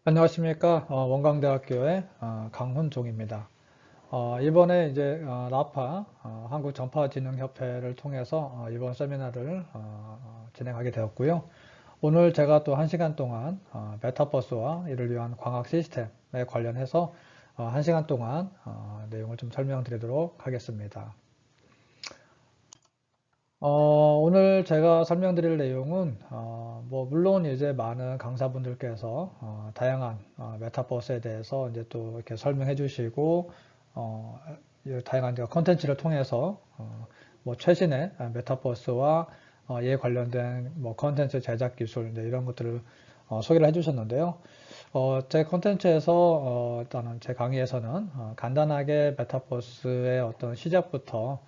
안녕하십니까. 원광대학교의 강훈종입니다. 이번에 이제 라파 한국전파진흥협회를 통해서 이번 세미나를 진행하게 되었고요. 오늘 제가 또 1시간 동안 메타버스와 이를 위한 광학 시스템에 관련해서 1시간 동안 내용을 좀 설명드리도록 하겠습니다. 오늘 제가 설명드릴 내용은 뭐 물론 이제 많은 강사분들께서 다양한 메타버스에 대해서 이제 또 이렇게 설명해 주시고 다양한 컨텐츠를 통해서 뭐 최신의 메타버스와 이에 관련된 뭐 컨텐츠 제작 기술 이제 이런 것들을 소개를 해 주셨는데요. 제 컨텐츠에서 일단은 제 강의에서는 간단하게 메타버스의 어떤 시작부터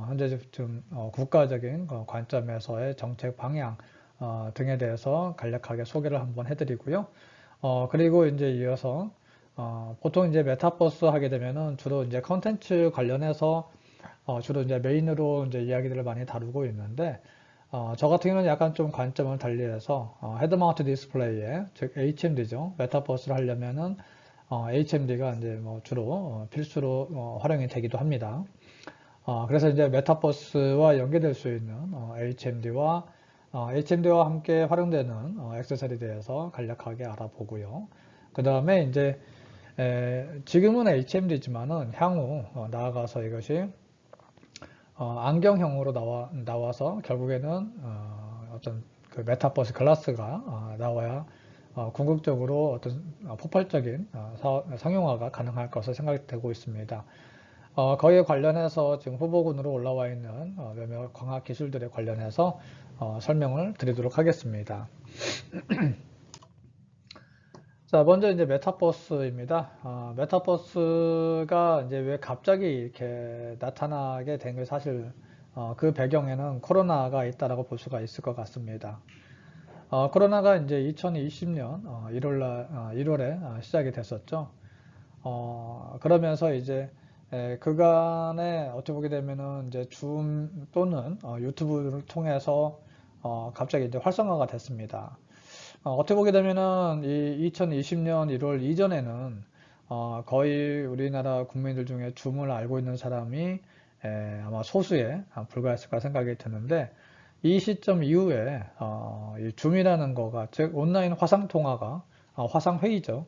현재 좀 국가적인 관점에서의 정책 방향 등에 대해서 간략하게 소개를 한번 해드리고요. 그리고 이제 이어서 보통 이제 메타버스 하게 되면은 주로 이제 컨텐츠 관련해서 주로 이제 메인으로 이제 이야기들을 많이 다루고 있는데 저 같은 경우는 약간 좀 관점을 달리해서 헤드 마운트 디스플레이에 즉 HMD죠. 메타버스를 하려면은 HMD가 이제 뭐 주로 필수로 활용이 되기도 합니다. 그래서 이제 메타버스와 연계될 수 있는 HMD와 함께 활용되는 액세서리에 대해서 간략하게 알아보고요. 그 다음에 이제 지금은 HMD지만은 향후 나아가서 이것이 안경형으로 나와서 결국에는 어떤 그 메타버스 글라스가 나와야 궁극적으로 어떤 폭발적인 상용화가 가능할 것으로 생각되고 있습니다. 거기에 관련해서 지금 후보군으로 올라와 있는 몇몇 광학 기술들에 관련해서 설명을 드리도록 하겠습니다. 자, 먼저 이제 메타버스입니다. 메타버스가 이제 왜 갑자기 이렇게 나타나게 된 게 사실 그 배경에는 코로나가 있다라고 볼 수가 있을 것 같습니다. 코로나가 이제 2020년 1월에 시작이 됐었죠. 그러면서 이제 그간에 어떻게 보게 되면은 이제 줌 또는 유튜브를 통해서 갑자기 이제 활성화가 됐습니다. 어떻게 보게 되면은 이 2020년 1월 이전에는 거의 우리나라 국민들 중에 줌을 알고 있는 사람이 아마 소수에 불과했을까 생각이 드는데 이 시점 이후에 이 줌이라는 거가 즉 온라인 화상 통화가 화상 회의죠.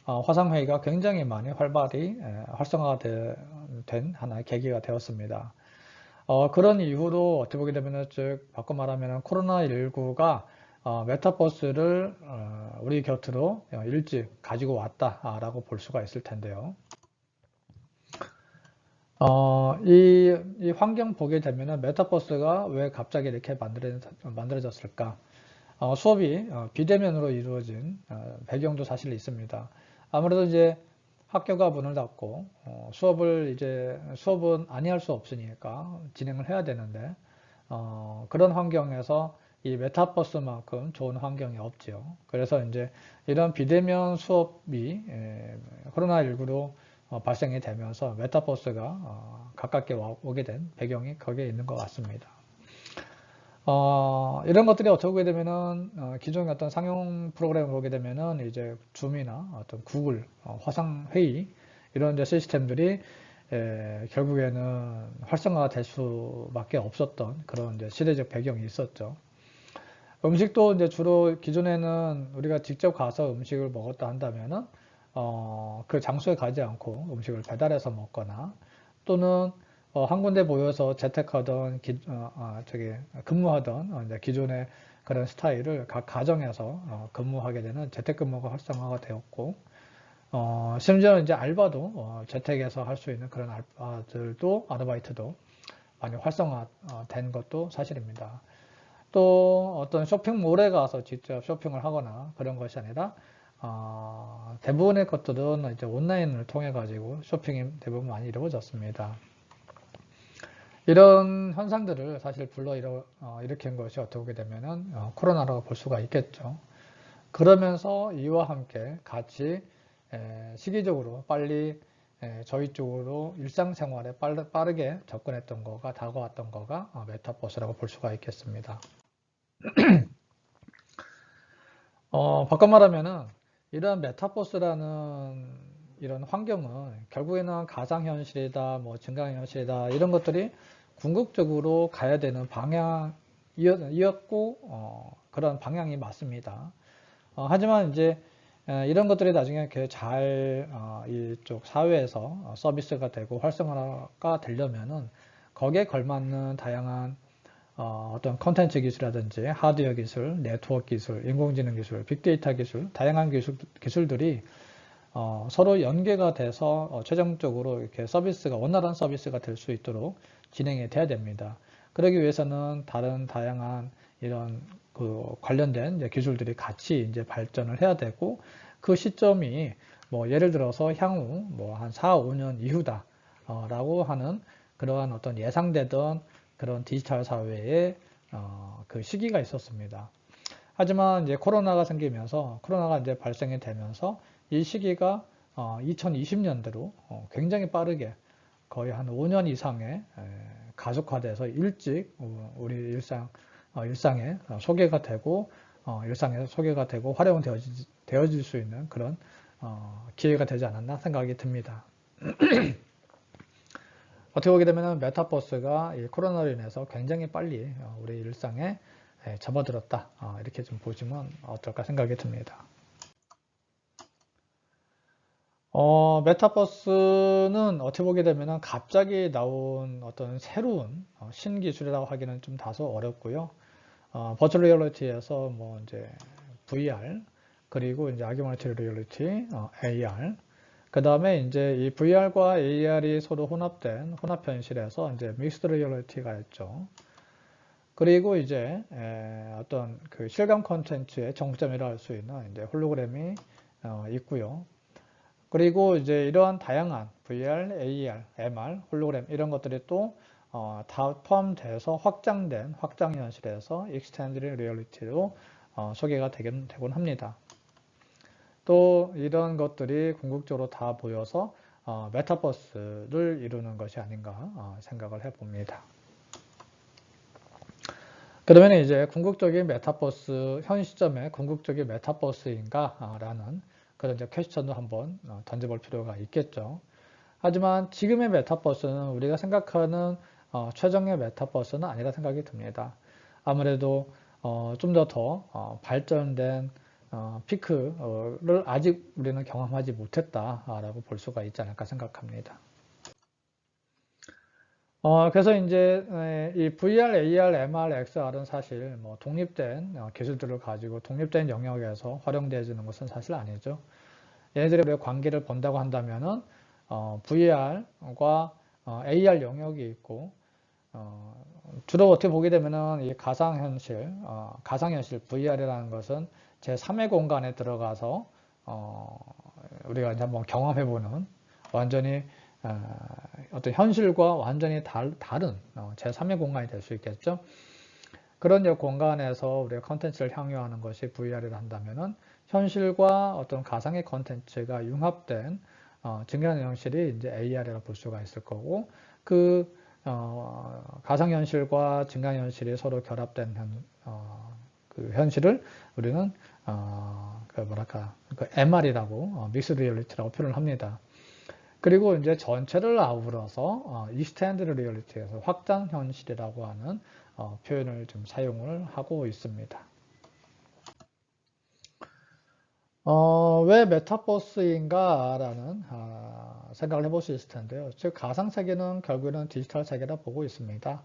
화상회의가 굉장히 많이 활발히 활성화된 하나의 계기가 되었습니다. 그런 이후로 어떻게 보게 되면 즉 바꿔 말하면 코로나19가 메타버스를 우리 곁으로 일찍 가지고 왔다라고 볼 수가 있을 텐데요. 이 환경 보게 되면 메타버스가 왜 갑자기 이렇게 만들어졌을까? 수업이 비대면으로 이루어진 배경도 사실 있습니다. 아무래도 이제 학교가 문을 닫고 수업은 아니할 수 없으니까 진행을 해야 되는데 그런 환경에서 이 메타버스만큼 좋은 환경이 없지요. 그래서 이제 이런 비대면 수업이 코로나19로 발생이 되면서 메타버스가 가깝게 오게 된 배경이 거기에 있는 것 같습니다. 이런 것들이 어떻게 보게 되면은, 기존의 어떤 상용 프로그램을 보게 되면은, 이제 줌이나 어떤 구글, 화상회의, 이런 이제 시스템들이, 결국에는 활성화가 될 수밖에 없었던 그런 이제 시대적 배경이 있었죠. 음식도 이제 주로 기존에는 우리가 직접 가서 음식을 먹었다 한다면은, 그 장소에 가지 않고 음식을 배달해서 먹거나 또는 한 군데 모여서 재택하던 근무하던 이제 기존의 그런 스타일을 각 가정에서 근무하게 되는 재택근무가 활성화가 되었고 심지어 이제 알바도 재택에서 할 수 있는 그런 아르바이트도 많이 활성화된 것도 사실입니다. 또 어떤 쇼핑몰에 가서 직접 쇼핑을 하거나 그런 것이 아니라 대부분의 것들은 이제 온라인을 통해 가지고 쇼핑이 대부분 많이 이루어졌습니다. 이런 현상들을 사실 일으킨 것이 어떻게 보게 되면은 코로나라고 볼 수가 있겠죠. 그러면서 이와 함께 같이 시기적으로 빨리 저희 쪽으로 일상생활에 빠르게 접근했던 거가 다가왔던 거가 메타버스라고 볼 수가 있겠습니다. 바꿔 말하면은 이런 메타버스라는 이런 환경은 결국에는 가상현실이다, 뭐 증강현실이다, 이런 것들이 궁극적으로 가야 되는 방향이었고, 그런 방향이 맞습니다. 하지만 이제 이런 것들이 나중에 이렇게 잘 이쪽 사회에서 서비스가 되고 활성화가 되려면은 거기에 걸맞는 다양한 어떤 컨텐츠 기술이라든지 하드웨어 기술, 네트워크 기술, 인공지능 기술, 빅데이터 기술, 다양한 기술들이 서로 연계가 돼서 최종적으로 이렇게 서비스가 원활한 서비스가 될 수 있도록 진행이 돼야 됩니다. 그러기 위해서는 다른 다양한 이런 그 관련된 기술들이 같이 이제 발전을 해야 되고 그 시점이 뭐 예를 들어서 향후 뭐 한 4, 5년 이후다 라고 하는 그러한 어떤 예상되던 그런 디지털 사회의 그 시기가 있었습니다. 하지만 이제 코로나가 이제 발생이 되면서 이 시기가 2020년대로 굉장히 빠르게 거의 한 5년 이상의 가속화돼서 일찍 우리 일상에 소개가 되고 일상에 소개가 되고 활용되어질 수 있는 그런 기회가 되지 않았나 생각이 듭니다. 어떻게 보게 되면 메타버스가 이 코로나로 인해서 굉장히 빨리 우리 일상에 접어들었다. 이렇게 좀 보시면 어떨까 생각이 듭니다. 메타버스는 어떻게 보게 되면 갑자기 나온 어떤 새로운 신기술이라고 하기는 좀 다소 어렵고요. 버추얼 리얼리티에서 뭐 이제 VR, 그리고 이제 아규먼티드 리얼리티, AR, 그 다음에 이제 이 VR과 AR이 서로 혼합된 혼합 현실에서 이제 믹스드 리얼리티가 있죠. 그리고 이제 어떤 그 실감 콘텐츠의 정점이라 할 수 있는 이제 홀로그램이 있고요. 그리고 이제 이러한 다양한 VR, AR, MR, 홀로그램 이런 것들이 또 다 포함돼서 확장된 확장 현실에서 익스텐디드 리얼리티로 소개가 되곤 합니다. 또 이런 것들이 궁극적으로 다 보여서 메타버스를 이루는 것이 아닌가 생각을 해봅니다. 그러면 이제 궁극적인 메타버스, 현 시점에 궁극적인 메타버스인가? 라는 그런 이제 퀘스천도 한번 던져볼 필요가 있겠죠. 하지만 지금의 메타버스는 우리가 생각하는 최종의 메타버스는 아니라 생각이 듭니다. 아무래도 좀 더 발전된 피크를 아직 우리는 경험하지 못했다라고 볼 수가 있지 않을까 생각합니다. 그래서 이제 이 VR, AR, MR, XR은 사실 뭐 독립된 기술들을 가지고 독립된 영역에서 활용되어지는 것은 사실 아니죠. 얘네들의 우리가 관계를 본다고 한다면은 VR과 AR 영역이 있고 주로 어떻게 보게 되면은 이 가상현실 VR이라는 것은 제3의 공간에 들어가서 우리가 이제 한번 경험해보는 완전히 어떤 현실과 완전히 다른 제3의 공간이 될 수 있겠죠. 그런 공간에서 우리가 컨텐츠를 향유하는 것이 VR이라 한다면은 현실과 어떤 가상의 컨텐츠가 융합된 증강현실이 이제 AR이라고 볼 수가 있을 거고 그 가상현실과 증강현실이 서로 결합된 그 현실을 우리는 그 MR이라고 믹스 리얼리티라고 표현을 합니다. 그리고 이제 전체를 아우러서 익스텐드 리얼리티에서 확장 현실이라고 하는 표현을 좀 사용을 하고 있습니다. 왜 메타버스인가 라는 생각을 해볼 수 있을 텐데요. 즉 가상세계는 결국에는 디지털 세계라 보고 있습니다.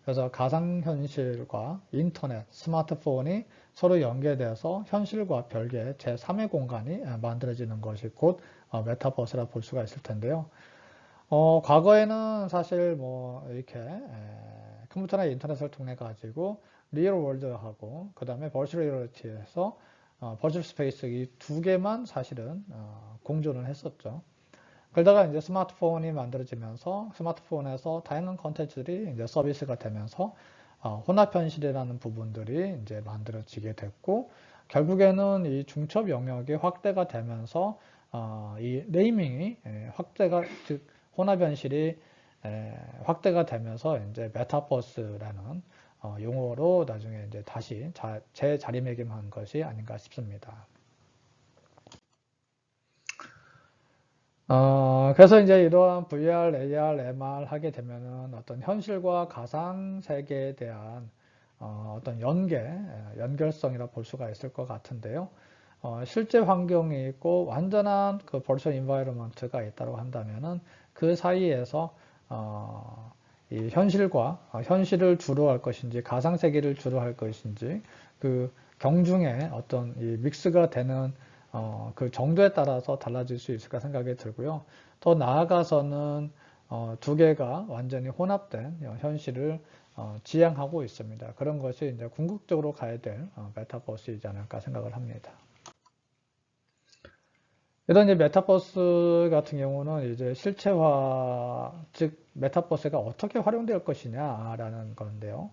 그래서 가상현실과 인터넷, 스마트폰이 서로 연계돼서 현실과 별개의 제3의 공간이 만들어지는 것이 곧 메타버스라 볼 수가 있을 텐데요. 과거에는 사실 뭐 이렇게 컴퓨터나 인터넷을 통해 가지고 리얼 월드하고 그 다음에 버추얼 리얼리티에서 버추얼 스페이스 이 두 개만 사실은 공존을 했었죠. 그러다가 이제 스마트폰이 만들어지면서 스마트폰에서 다양한 컨텐츠들이 이제 서비스가 되면서 혼합 현실이라는 부분들이 이제 만들어지게 됐고 결국에는 이 중첩 영역이 확대가 되면서 이 네이밍이 즉 혼합 현실이 확대가 되면서 이제 메타버스라는 용어로 나중에 이제 다시 재자리매김한 것이 아닌가 싶습니다. 그래서 이제 이러한 VR, AR, MR 하게 되면은 어떤 현실과 가상 세계에 대한 어떤 연결성이라 볼 수가 있을 것 같은데요. 실제 환경이 있고 완전한 그 버추얼 인바이러먼트가 있다고 한다면은 그 사이에서 이 현실을 주로 할 것인지 가상 세계를 주로 할 것인지 그 경중에 어떤 이 믹스가 되는 그 정도에 따라서 달라질 수 있을까 생각이 들고요. 더 나아가서는 두 개가 완전히 혼합된 현실을 지향하고 있습니다. 그런 것이 이제 궁극적으로 가야 될 메타버스이지 않을까 생각을 합니다. 이런 이제 메타버스 같은 경우는 이제 실체화, 즉 메타버스가 어떻게 활용될 것이냐라는 건데요.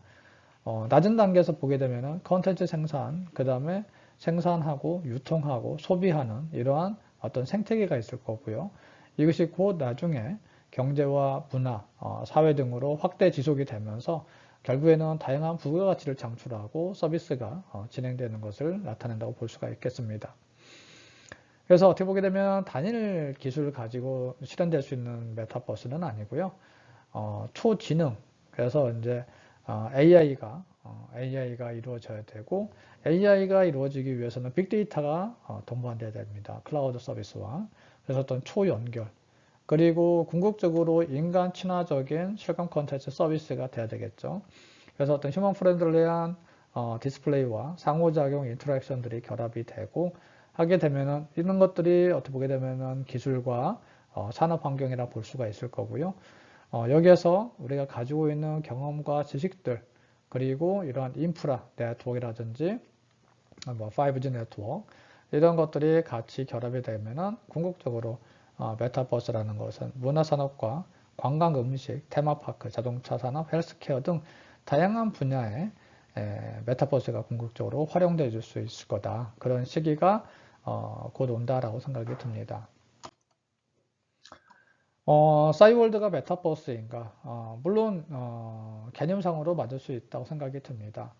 낮은 단계에서 보게 되면은 컨텐츠 생산, 그 다음에 생산하고 유통하고 소비하는 이러한 어떤 생태계가 있을 거고요. 이것이 곧 나중에 경제와 문화, 사회 등으로 확대 지속이 되면서 결국에는 다양한 부가가치를 창출하고 서비스가 진행되는 것을 나타낸다고 볼 수가 있겠습니다. 그래서 어떻게 보게 되면 단일 기술을 가지고 실현될 수 있는 메타버스는 아니고요. 초지능, 그래서 이제 AI가 이루어져야 되고 AI가 이루어지기 위해서는 빅데이터가 동반돼야 됩니다. 클라우드 서비스와. 그래서 어떤 초연결, 그리고 궁극적으로 인간 친화적인 실감 콘텐츠 서비스가 돼야 되겠죠. 그래서 어떤 휴먼 프렌들리한 디스플레이와 상호작용 인터랙션들이 결합이 되고 하게 되면은 이런 것들이 어떻게 보게 되면은 기술과 산업 환경이라 볼 수가 있을 거고요. 여기에서 우리가 가지고 있는 경험과 지식들, 그리고 이러한 인프라 네트워크라든지 뭐 5G 네트워크 이런 것들이 같이 결합이 되면은 궁극적으로 메타버스라는 것은 문화산업과 관광, 음식, 테마파크, 자동차 산업, 헬스케어 등 다양한 분야에 메타버스가 궁극적으로 활용되어 줄 수 있을 거다. 그런 시기가 곧 온다라고 생각이 듭니다. 싸이월드가 메타버스인가? 물론 개념상으로 맞을 수 있다고 생각이 듭니다.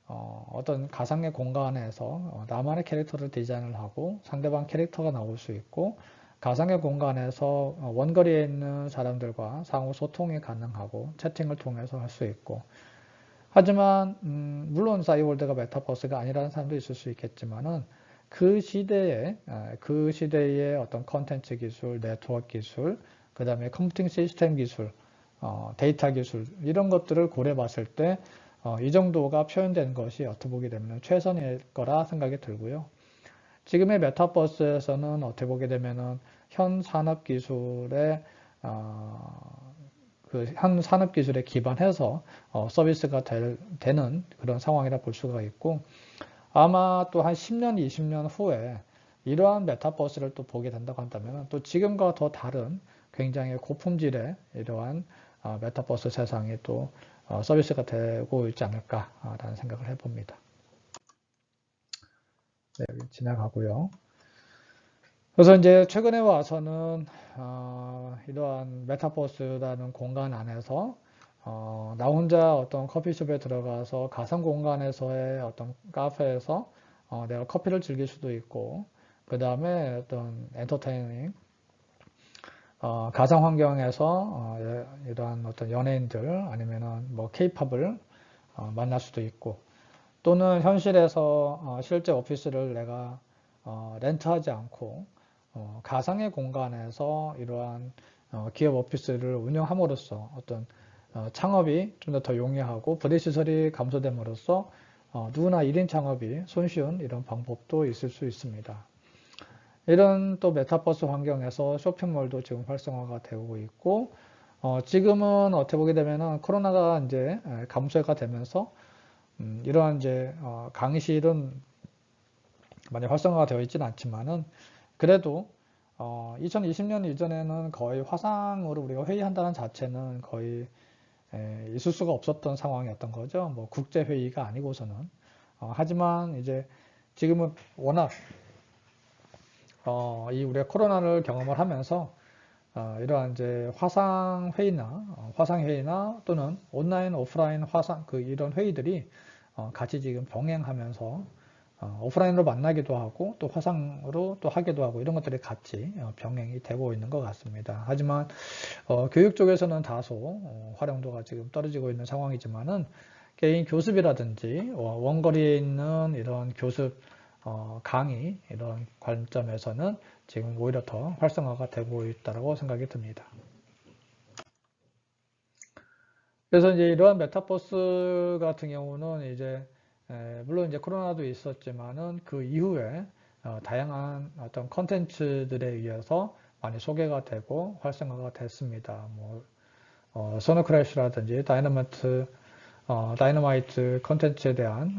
어떤 가상의 공간에서 나만의 캐릭터를 디자인을 하고 상대방 캐릭터가 나올 수 있고 가상의 공간에서 원거리에 있는 사람들과 상호 소통이 가능하고 채팅을 통해서 할 수 있고 하지만 물론 싸이월드가 메타버스가 아니라는 사람도 있을 수 있겠지만은 그 시대의 어떤 컨텐츠 기술, 네트워크 기술, 그 다음에 컴퓨팅 시스템 기술, 데이터 기술 이런 것들을 고려해 봤을 때 이 정도가 표현된 것이 어떻게 보게 되면 최선일 거라 생각이 들고요. 지금의 메타버스에서는 어떻게 보게 되면은 현 산업 기술에 현 산업 기술에 기반해서 서비스가 되는 그런 상황이라 볼 수가 있고 아마 또 한 10년, 20년 후에 이러한 메타버스를 또 보게 된다고 한다면 또 지금과 더 다른 굉장히 고품질의 이러한 메타버스 세상이 또 서비스가 되고 있지 않을까라는 생각을 해봅니다. 네, 여기 지나가고요. 그래서 이제 최근에 와서는 이러한 메타버스라는 공간 안에서 나 혼자 어떤 커피숍에 들어가서 가상 공간에서의 어떤 카페에서 내가 커피를 즐길 수도 있고 그 다음에 어떤 엔터테이닝 가상 환경에서 이러한 어떤 연예인들 아니면은 뭐 케이팝을 만날 수도 있고 또는 현실에서 실제 오피스를 내가 렌트하지 않고 가상의 공간에서 이러한 기업 오피스를 운영함으로써 어떤 창업이 좀 더 용이하고 부대시설이 감소됨으로써 누구나 1인 창업이 손쉬운 이런 방법도 있을 수 있습니다. 이런 또 메타버스 환경에서 쇼핑몰도 지금 활성화가 되고 있고 지금은 어떻게 보게 되면은 코로나가 이제 감소가 되면서 이러한 이제 강의실은 많이 활성화가 되어 있지는 않지만은 그래도 2020년 이전에는 거의 화상으로 우리가 회의한다는 자체는 거의 있을 수가 없었던 상황이었던 거죠. 뭐 국제 회의가 아니고서는 하지만 이제 지금은 워낙 이 우리가 코로나를 경험을 하면서 이러한 이제 화상 회의나 또는 온라인, 오프라인 화상 이런 회의들이 같이 지금 병행하면서 오프라인으로 만나기도 하고 또 화상으로 또 하기도 하고 이런 것들이 같이 병행이 되고 있는 것 같습니다. 하지만 교육 쪽에서는 다소 활용도가 지금 떨어지고 있는 상황이지만은 개인 교습이라든지 원거리에 있는 이런 교습 강의 이런 관점에서는 지금 오히려 더 활성화가 되고 있다고 생각이 듭니다. 그래서 이제 이러한 메타버스 같은 경우는 이제 물론 이제 코로나도 있었지만은 그 이후에 다양한 어떤 컨텐츠들에 의해서 많이 소개가 되고 활성화가 됐습니다. 뭐 소노 크래쉬라든지 다이너마이트 컨텐츠에 대한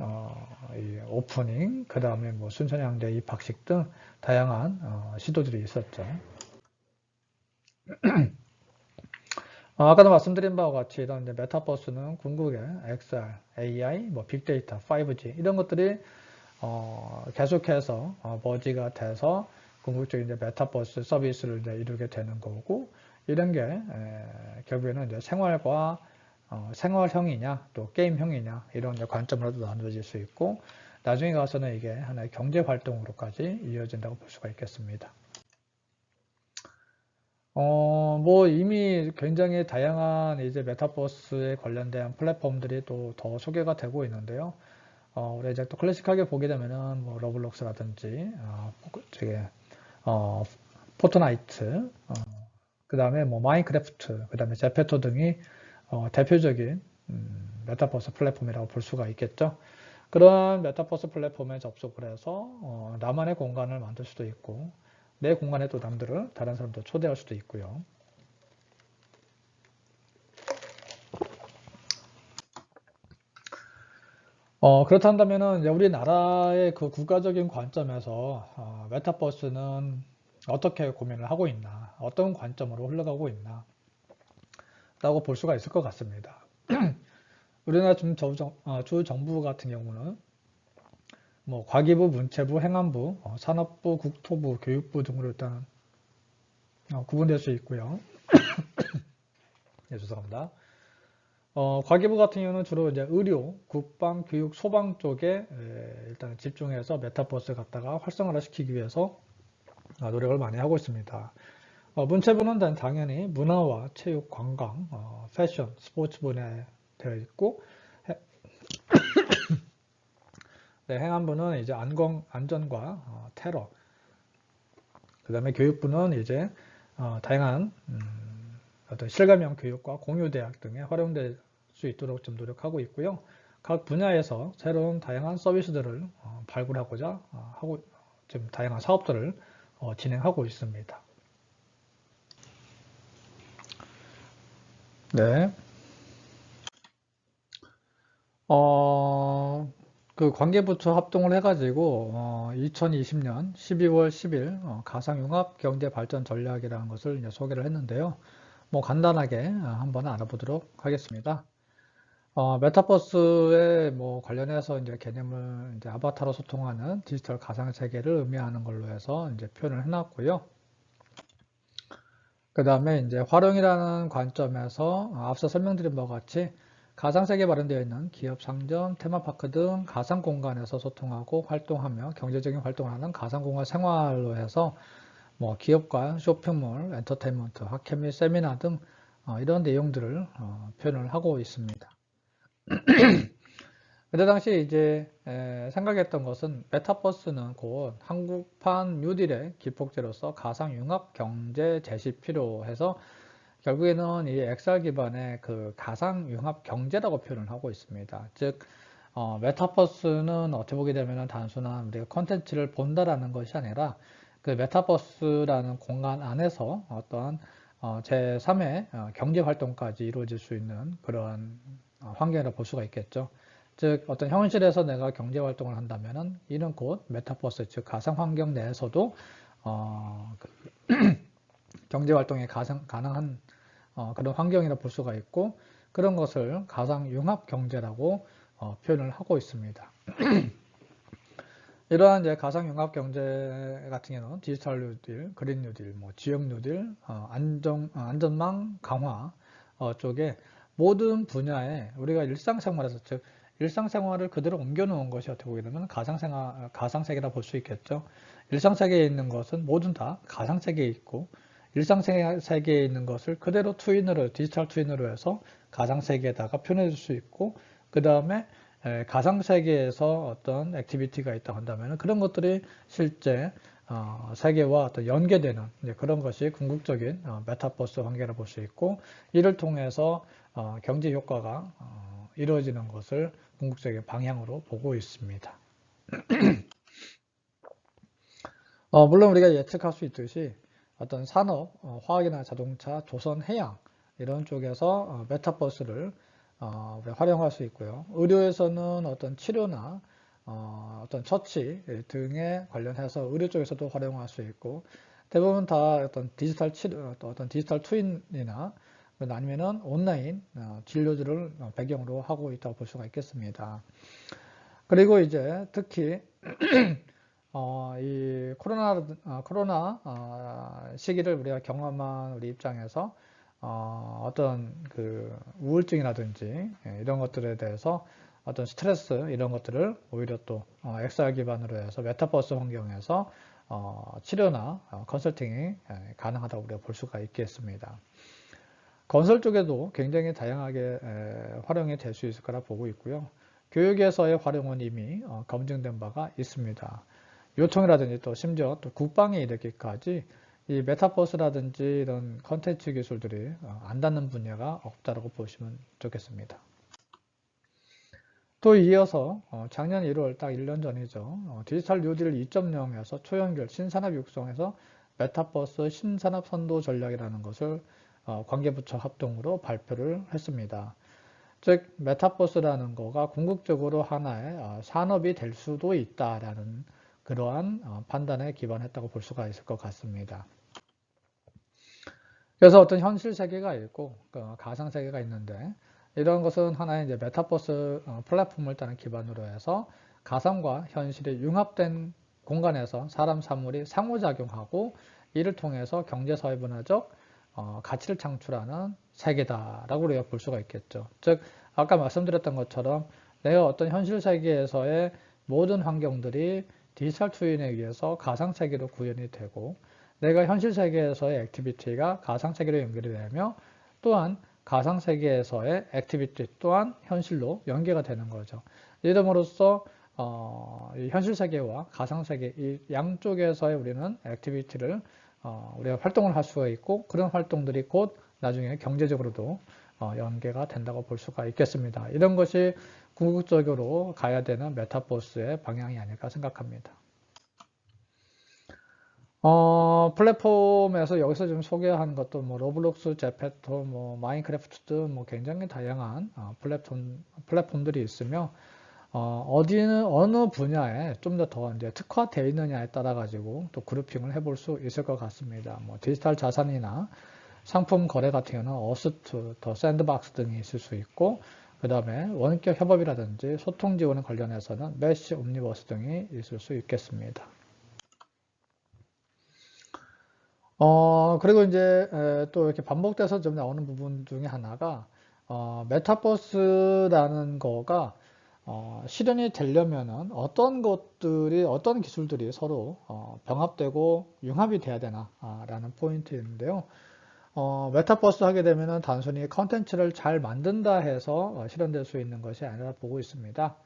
이 오프닝, 그 다음에 뭐 순천향대 입학식 등 다양한 시도들이 있었죠. 아까도 말씀드린 바와 같이 이런 메타버스는 궁극의 XR, AI, 뭐 빅데이터, 5G 이런 것들이 계속해서 머지가 돼서 궁극적인 이제 메타버스 서비스를 이제 이루게 되는 거고, 이런 게 결국에는 이제 생활과 생활형이냐 또 게임형이냐 이런 관점으로도 나누어질 수 있고, 나중에 가서는 이게 하나의 경제 활동으로까지 이어진다고 볼 수가 있겠습니다. 뭐 이미 굉장히 다양한 이제 메타버스에 관련된 플랫폼들이 또 더 소개가 되고 있는데요. 우리 이제 또 클래식하게 보게 되면은 뭐 러블록스라든지 저게 포트나이트, 그 다음에 뭐 마인크래프트, 그 다음에 제페토 등이 대표적인 메타버스 플랫폼이라고 볼 수가 있겠죠. 그러한 메타버스 플랫폼에 접속을 해서 나만의 공간을 만들 수도 있고, 내 공간에 또 남들을, 다른 사람도 초대할 수도 있고요. 그렇다면은 이제 우리나라의 그 국가적인 관점에서 메타버스는 어떻게 고민을 하고 있나, 어떤 관점으로 흘러가고 있나 라고 볼 수가 있을 것 같습니다. 우리나라 주 정부 같은 경우는 뭐 과기부, 문체부, 행안부, 산업부, 국토부, 교육부 등으로 일단 구분될 수 있고요. 네, 죄송합니다. 과기부 같은 경우는 주로 이제 의료, 국방, 교육, 소방 쪽에 일단 집중해서 메타버스 갖다가 활성화를 시키기 위해서 노력을 많이 하고 있습니다. 문체부는 당연히 문화와 체육, 관광, 패션, 스포츠 분야에 되어 있고, 네, 행안부는 이제 안전과 테러, 그 다음에 교육부는 이제 다양한 어떤 실감형 교육과 공유대학 등에 활용될 수 있도록 좀 노력하고 있고요. 각 분야에서 새로운 다양한 서비스들을 발굴하고자 하고 좀 다양한 사업들을 진행하고 있습니다. 네. 그 관계부처 합동을 해가지고 2020년 12월 10일 가상융합 경제발전 전략이라는 것을 이제 소개를 했는데요. 뭐 간단하게 한번 알아보도록 하겠습니다. 메타버스에 뭐 관련해서 이제 개념을 이제 아바타로 소통하는 디지털 가상 세계를 의미하는 걸로 해서 이제 표현을 해놨고요. 그 다음에 이제 활용이라는 관점에서 앞서 설명드린 바와 같이 가상세계에 마련되어 있는 기업 상점, 테마파크 등 가상 공간에서 소통하고 활동하며 경제적인 활동을 하는 가상공간 생활로 해서 뭐 기업과 쇼핑몰, 엔터테인먼트, 학회 및 세미나 등 이런 내용들을 표현을 하고 있습니다. 그때 당시 이제 생각했던 것은 메타버스는 곧 한국판 뉴딜의 기폭제로서 가상융합 경제 제시 필요해서 결국에는 이 XR 기반의 그 가상융합 경제라고 표현을 하고 있습니다. 즉 메타버스는 어떻게 보게 되면 단순한 우리가 컨텐츠를 본다라는 것이 아니라 그 메타버스라는 공간 안에서 어떠한 제3의 경제 활동까지 이루어질 수 있는 그러한 환경이라고 볼 수가 있겠죠. 즉 어떤 현실에서 내가 경제 활동을 한다면은 이는 곧 메타버스 즉 가상 환경 내에서도 경제 활동이 가능한 그런 환경이라고 볼 수가 있고, 그런 것을 가상 융합 경제라고 표현을 하고 있습니다. 이러한 이제 가상 융합 경제 같은 경우는 디지털 뉴딜, 그린 뉴딜, 뭐 지역 뉴딜, 안전망 강화 쪽에 모든 분야에 우리가 일상생활에서 즉 일상생활을 그대로 옮겨놓은 것이 어떻게 보게 되면 가상세계라 볼 수 있겠죠. 일상세계에 있는 것은 모든 다 가상세계에 있고, 일상세계에 있는 것을 그대로 디지털 트윈으로 해서 가상세계에다가 표현해 줄 수 있고, 그 다음에 가상세계에서 어떤 액티비티가 있다고 한다면 그런 것들이 실제 세계와 어떤 연계되는 그런 것이 궁극적인 메타버스 관계라 볼 수 있고, 이를 통해서 경제 효과가 이루어지는 것을 궁극적인 방향으로 보고 있습니다. 물론 우리가 예측할 수 있듯이 어떤 산업, 화학이나 자동차, 조선, 해양 이런 쪽에서 메타버스를 활용할 수 있고요. 의료에서는 어떤 치료나 어떤 처치 등에 관련해서 의료 쪽에서도 활용할 수 있고, 대부분 다 어떤 디지털 치료, 어떤 디지털 트윈이나 아니면은 온라인 진료들을 배경으로 하고 있다고 볼 수가 있겠습니다. 그리고 이제 특히 이 코로나 시기를 우리가 경험한 우리 입장에서 어떤 그 우울증이라든지 이런 것들에 대해서 어떤 스트레스 이런 것들을 오히려 또 XR 기반으로 해서 메타버스 환경에서 치료나 컨설팅이 가능하다고 우리가 볼 수가 있겠습니다. 건설 쪽에도 굉장히 다양하게 활용이 될 수 있을 거라 보고 있고요. 교육에서의 활용은 이미 검증된 바가 있습니다. 요통이라든지 또 심지어 또 국방에 이르기까지 이 메타버스라든지 이런 컨텐츠 기술들이 안 닿는 분야가 없다고 보시면 좋겠습니다. 또 이어서 작년 1월 딱 1년 전이죠. 디지털 뉴딜 2.0에서 초연결 신산업 육성에서 메타버스 신산업 선도 전략이라는 것을 관계부처 합동으로 발표를 했습니다. 즉 메타버스라는 거가 궁극적으로 하나의 산업이 될 수도 있다라는 그러한 판단에 기반했다고 볼 수가 있을 것 같습니다. 그래서 어떤 현실 세계가 있고 가상 세계가 있는데, 이런 것은 하나의 이제 메타버스 플랫폼을 따는 기반으로 해서 가상과 현실이 융합된 공간에서 사람 사물이 상호작용하고, 이를 통해서 경제사회 문화적 가치를 창출하는 세계다라고 우리가 볼 수가 있겠죠. 즉 아까 말씀드렸던 것처럼 내가 어떤 현실 세계에서의 모든 환경들이 디지털 트윈에 의해서 가상 세계로 구현이 되고, 내가 현실 세계에서의 액티비티가 가상 세계로 연결이 되며, 또한 가상 세계에서의 액티비티 또한 현실로 연계가 되는 거죠. 이름으로써 이 현실 세계와 가상 세계 이 양쪽에서의 우리는 액티비티를 우리가 활동을 할 수가 있고, 그런 활동들이 곧 나중에 경제적으로도 연계가 된다고 볼 수가 있겠습니다. 이런 것이 궁극적으로 가야 되는 메타버스의 방향이 아닐까 생각합니다. 플랫폼에서 여기서 좀 소개한 것도 뭐 로블록스, 제페토, 뭐 마인크래프트 등 뭐 굉장히 다양한 플랫폼들이 있으며, 어느 분야에 좀 더 이제 특화되어 있느냐에 따라 가지고 또 그룹핑을 해볼 수 있을 것 같습니다. 뭐 디지털 자산이나 상품 거래 같은 경우는 어스트, 더 샌드박스 등이 있을 수 있고, 그 다음에 원격 협업이라든지 소통 지원에 관련해서는 메시, 옴니버스 등이 있을 수 있겠습니다. 그리고 이제 또 이렇게 반복돼서 좀 나오는 부분 중에 하나가 메타버스라는 거가 실현이 되려면은 어떤 기술들이 서로 병합되고 융합이 돼야 되나라는 포인트인데요. 메타버스 하게 되면은 단순히 컨텐츠를 잘 만든다 해서 실현될 수 있는 것이 아니라 보고 있습니다.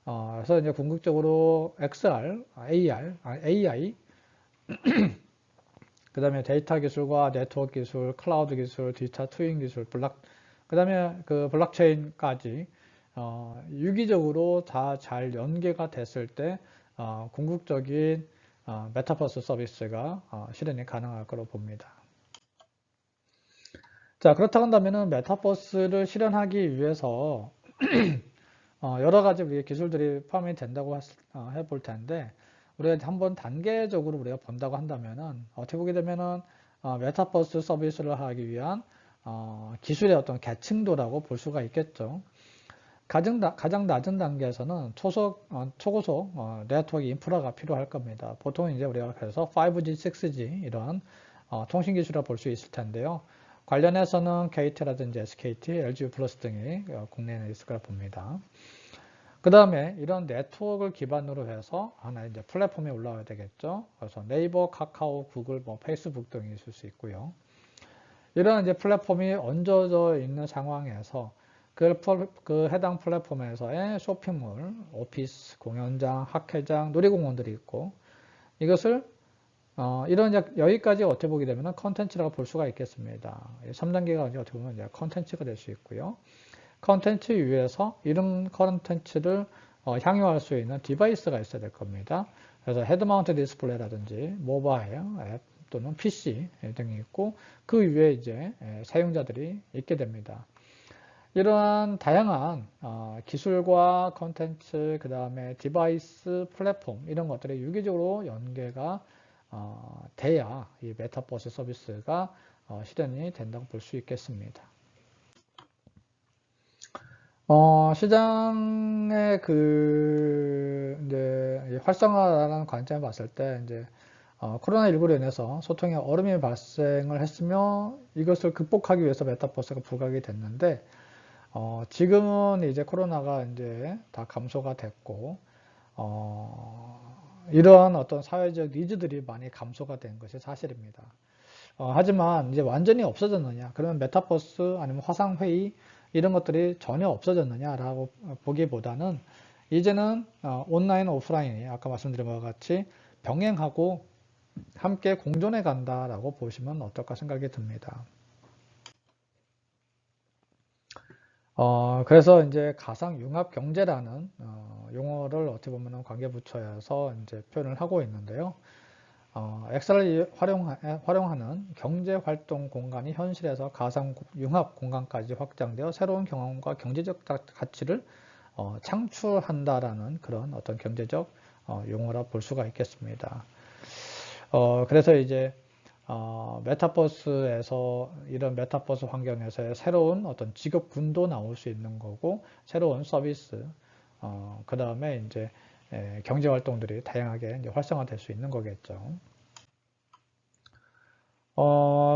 그래서 이제 궁극적으로 XR, AI, 그 다음에 데이터 기술과 네트워크 기술, 클라우드 기술, 디지털 트윈 기술, 그 다음에 그 블록체인까지 유기적으로 다 잘 연계가 됐을 때 궁극적인 메타버스 서비스가 실현이 가능할 거로 봅니다. 자, 그렇다고 한다면 메타버스를 실현하기 위해서 여러 가지 우리 기술들이 포함이 된다고 해볼 텐데, 우리가 한번 단계적으로 우리가 본다고 한다면은 어떻게 보게 되면은 메타버스 서비스를 하기 위한 기술의 어떤 계층도라고 볼 수가 있겠죠. 가장 낮은 단계에서는 초고속 네트워크 인프라가 필요할 겁니다. 보통 이제 우리가 그래서 5G, 6G 이런 통신 기술이라 볼 수 있을 텐데요. 관련해서는 KT라든지 SKT, LG 플러스 등이 국내에 있을 거라 봅니다. 그 다음에 이런 네트워크를 기반으로 해서 하나 이제 플랫폼이 올라와야 되겠죠. 그래서 네이버, 카카오, 구글, 뭐 페이스북 등이 있을 수 있고요. 이런 이제 플랫폼이 얹어져 있는 상황에서 그 해당 플랫폼에서의 쇼핑몰, 오피스, 공연장, 학회장, 놀이공원들이 있고 이것을 이런 여기까지 어떻게 보게 되면 컨텐츠라고 볼 수가 있겠습니다. 3단계가 어떻게 보면 이제 컨텐츠가 될 수 있고요. 컨텐츠 위에서 이런 컨텐츠를 향유할 수 있는 디바이스가 있어야 될 겁니다. 그래서 헤드마운트 디스플레이라든지 모바일 앱 또는 PC 등이 있고 그 위에 이제 사용자들이 있게 됩니다. 이러한 다양한 기술과 컨텐츠, 그 다음에 디바이스, 플랫폼 이런 것들이 유기적으로 연계가 돼야 이 메타버스 서비스가 실현이 된다고 볼 수 있겠습니다. 시장의 이제 활성화라는 관점을 봤을 때 이제 코로나19로 인해서 소통에 어려움이 발생을 했으며 이것을 극복하기 위해서 메타버스가 부각이 됐는데 지금은 이제 코로나가 이제 다 감소가 됐고 이러한 어떤 사회적 니즈들이 많이 감소가 된 것이 사실입니다. 하지만 이제 완전히 없어졌느냐? 그러면 메타버스 아니면 화상회의 이런 것들이 전혀 없어졌느냐라고 보기보다는 이제는 온라인, 오프라인이 아까 말씀드린 것과 같이 병행하고 함께 공존해 간다라고 보시면 어떨까 생각이 듭니다. 그래서 이제 가상융합경제라는 용어를 어떻게 보면 관계부처에서 이제 표현을 하고 있는데요. 엑셀을 활용하는 경제활동 공간이 현실에서 가상융합 공간까지 확장되어 새로운 경험과 경제적 가치를 창출한다라는 그런 어떤 경제적 용어라 볼 수가 있겠습니다. 그래서 이제 메타버스에서 이런 메타버스 환경에서의 새로운 어떤 직업군도 나올 수 있는 거고 새로운 서비스 그 다음에 이제 경제 활동들이 다양하게 이제 활성화될 수 있는 거겠죠.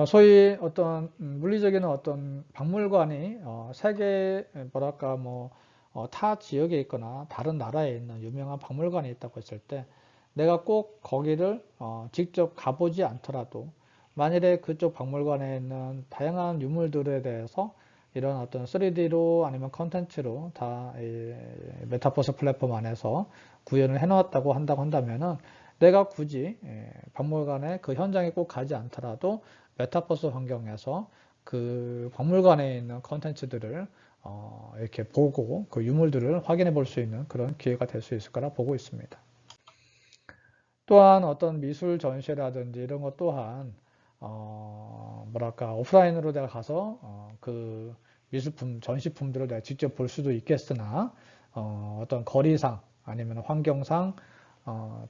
소위 어떤 물리적인 어떤 박물관이 세계 뭐랄까 뭐 타 지역에 있거나 다른 나라에 있는 유명한 박물관이 있다고 했을 때 내가 꼭 거기를 직접 가보지 않더라도 만일에 그쪽 박물관에 있는 다양한 유물들에 대해서 이런 어떤 3D로 아니면 컨텐츠로 다 메타버스 플랫폼 안에서 구현을 해놓았다고 한다면은 내가 굳이 박물관에 그 현장에 꼭 가지 않더라도 메타버스 환경에서 그 박물관에 있는 컨텐츠들을 이렇게 보고 그 유물들을 확인해 볼 수 있는 그런 기회가 될 수 있을 거라 보고 있습니다. 또한 어떤 미술 전시라든지 이런 것 또한 뭐랄까 오프라인으로 내가 가서 그 미술품 전시품들을 내가 직접 볼 수도 있겠으나 어떤 거리상 아니면 환경상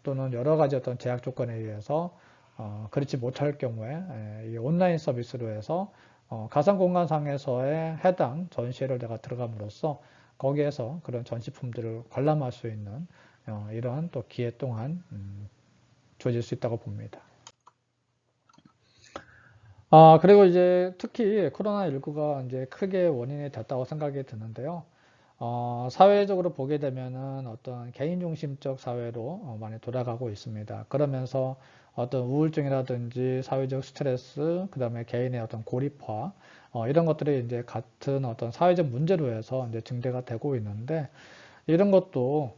또는 여러 가지 어떤 제약 조건에 의해서 그렇지 못할 경우에 이 온라인 서비스로 해서 가상 공간상에서의 해당 전시회를 내가 들어감으로써 거기에서 그런 전시품들을 관람할 수 있는 이러한 또 기회 또한 주어질 수 있다고 봅니다. 그리고 이제 특히 코로나19가 이제 크게 원인이 됐다고 생각이 드는데요. 사회적으로 보게 되면은 어떤 개인 중심적 사회로 많이 돌아가고 있습니다. 그러면서 어떤 우울증이라든지 사회적 스트레스, 그 다음에 개인의 어떤 고립화, 이런 것들이 이제 같은 어떤 사회적 문제로 해서 이제 증대가 되고 있는데, 이런 것도,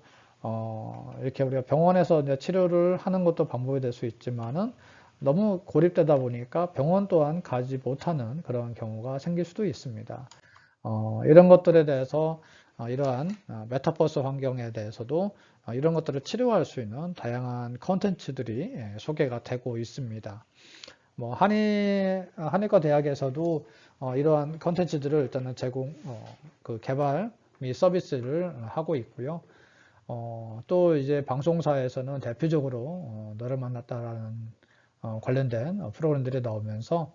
이렇게 우리가 병원에서 이제 치료를 하는 것도 방법이 될 수 있지만은 너무 고립되다 보니까 병원 또한 가지 못하는 그런 경우가 생길 수도 있습니다. 이런 것들에 대해서 이러한 메타버스 환경에 대해서도 이런 것들을 치료할 수 있는 다양한 컨텐츠들이 소개가 되고 있습니다. 뭐 한의과 대학에서도 이러한 컨텐츠들을 일단은 그 개발 및 서비스를 하고 있고요. 또 이제 방송사에서는 대표적으로 너를 만났다라는 관련된 프로그램들이 나오면서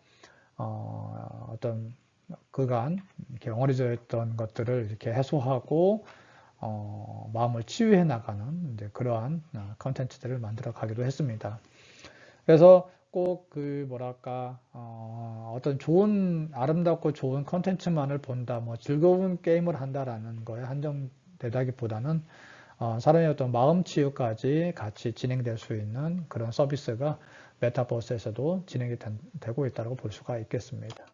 어떤 그간 이렇게 엉어리져 있던 것들을 이렇게 해소하고 마음을 치유해 나가는 이제 그러한 컨텐츠들을 만들어 가기도 했습니다. 그래서 꼭 그 뭐랄까 어떤 좋은 아름답고 좋은 컨텐츠만을 본다, 뭐 즐거운 게임을 한다라는 거에 한정되지 된다기보다는 사람의 어떤 마음 치유까지 같이 진행될 수 있는 그런 서비스가 메타버스에서도 진행이 되고 있다고 볼 수가 있겠습니다.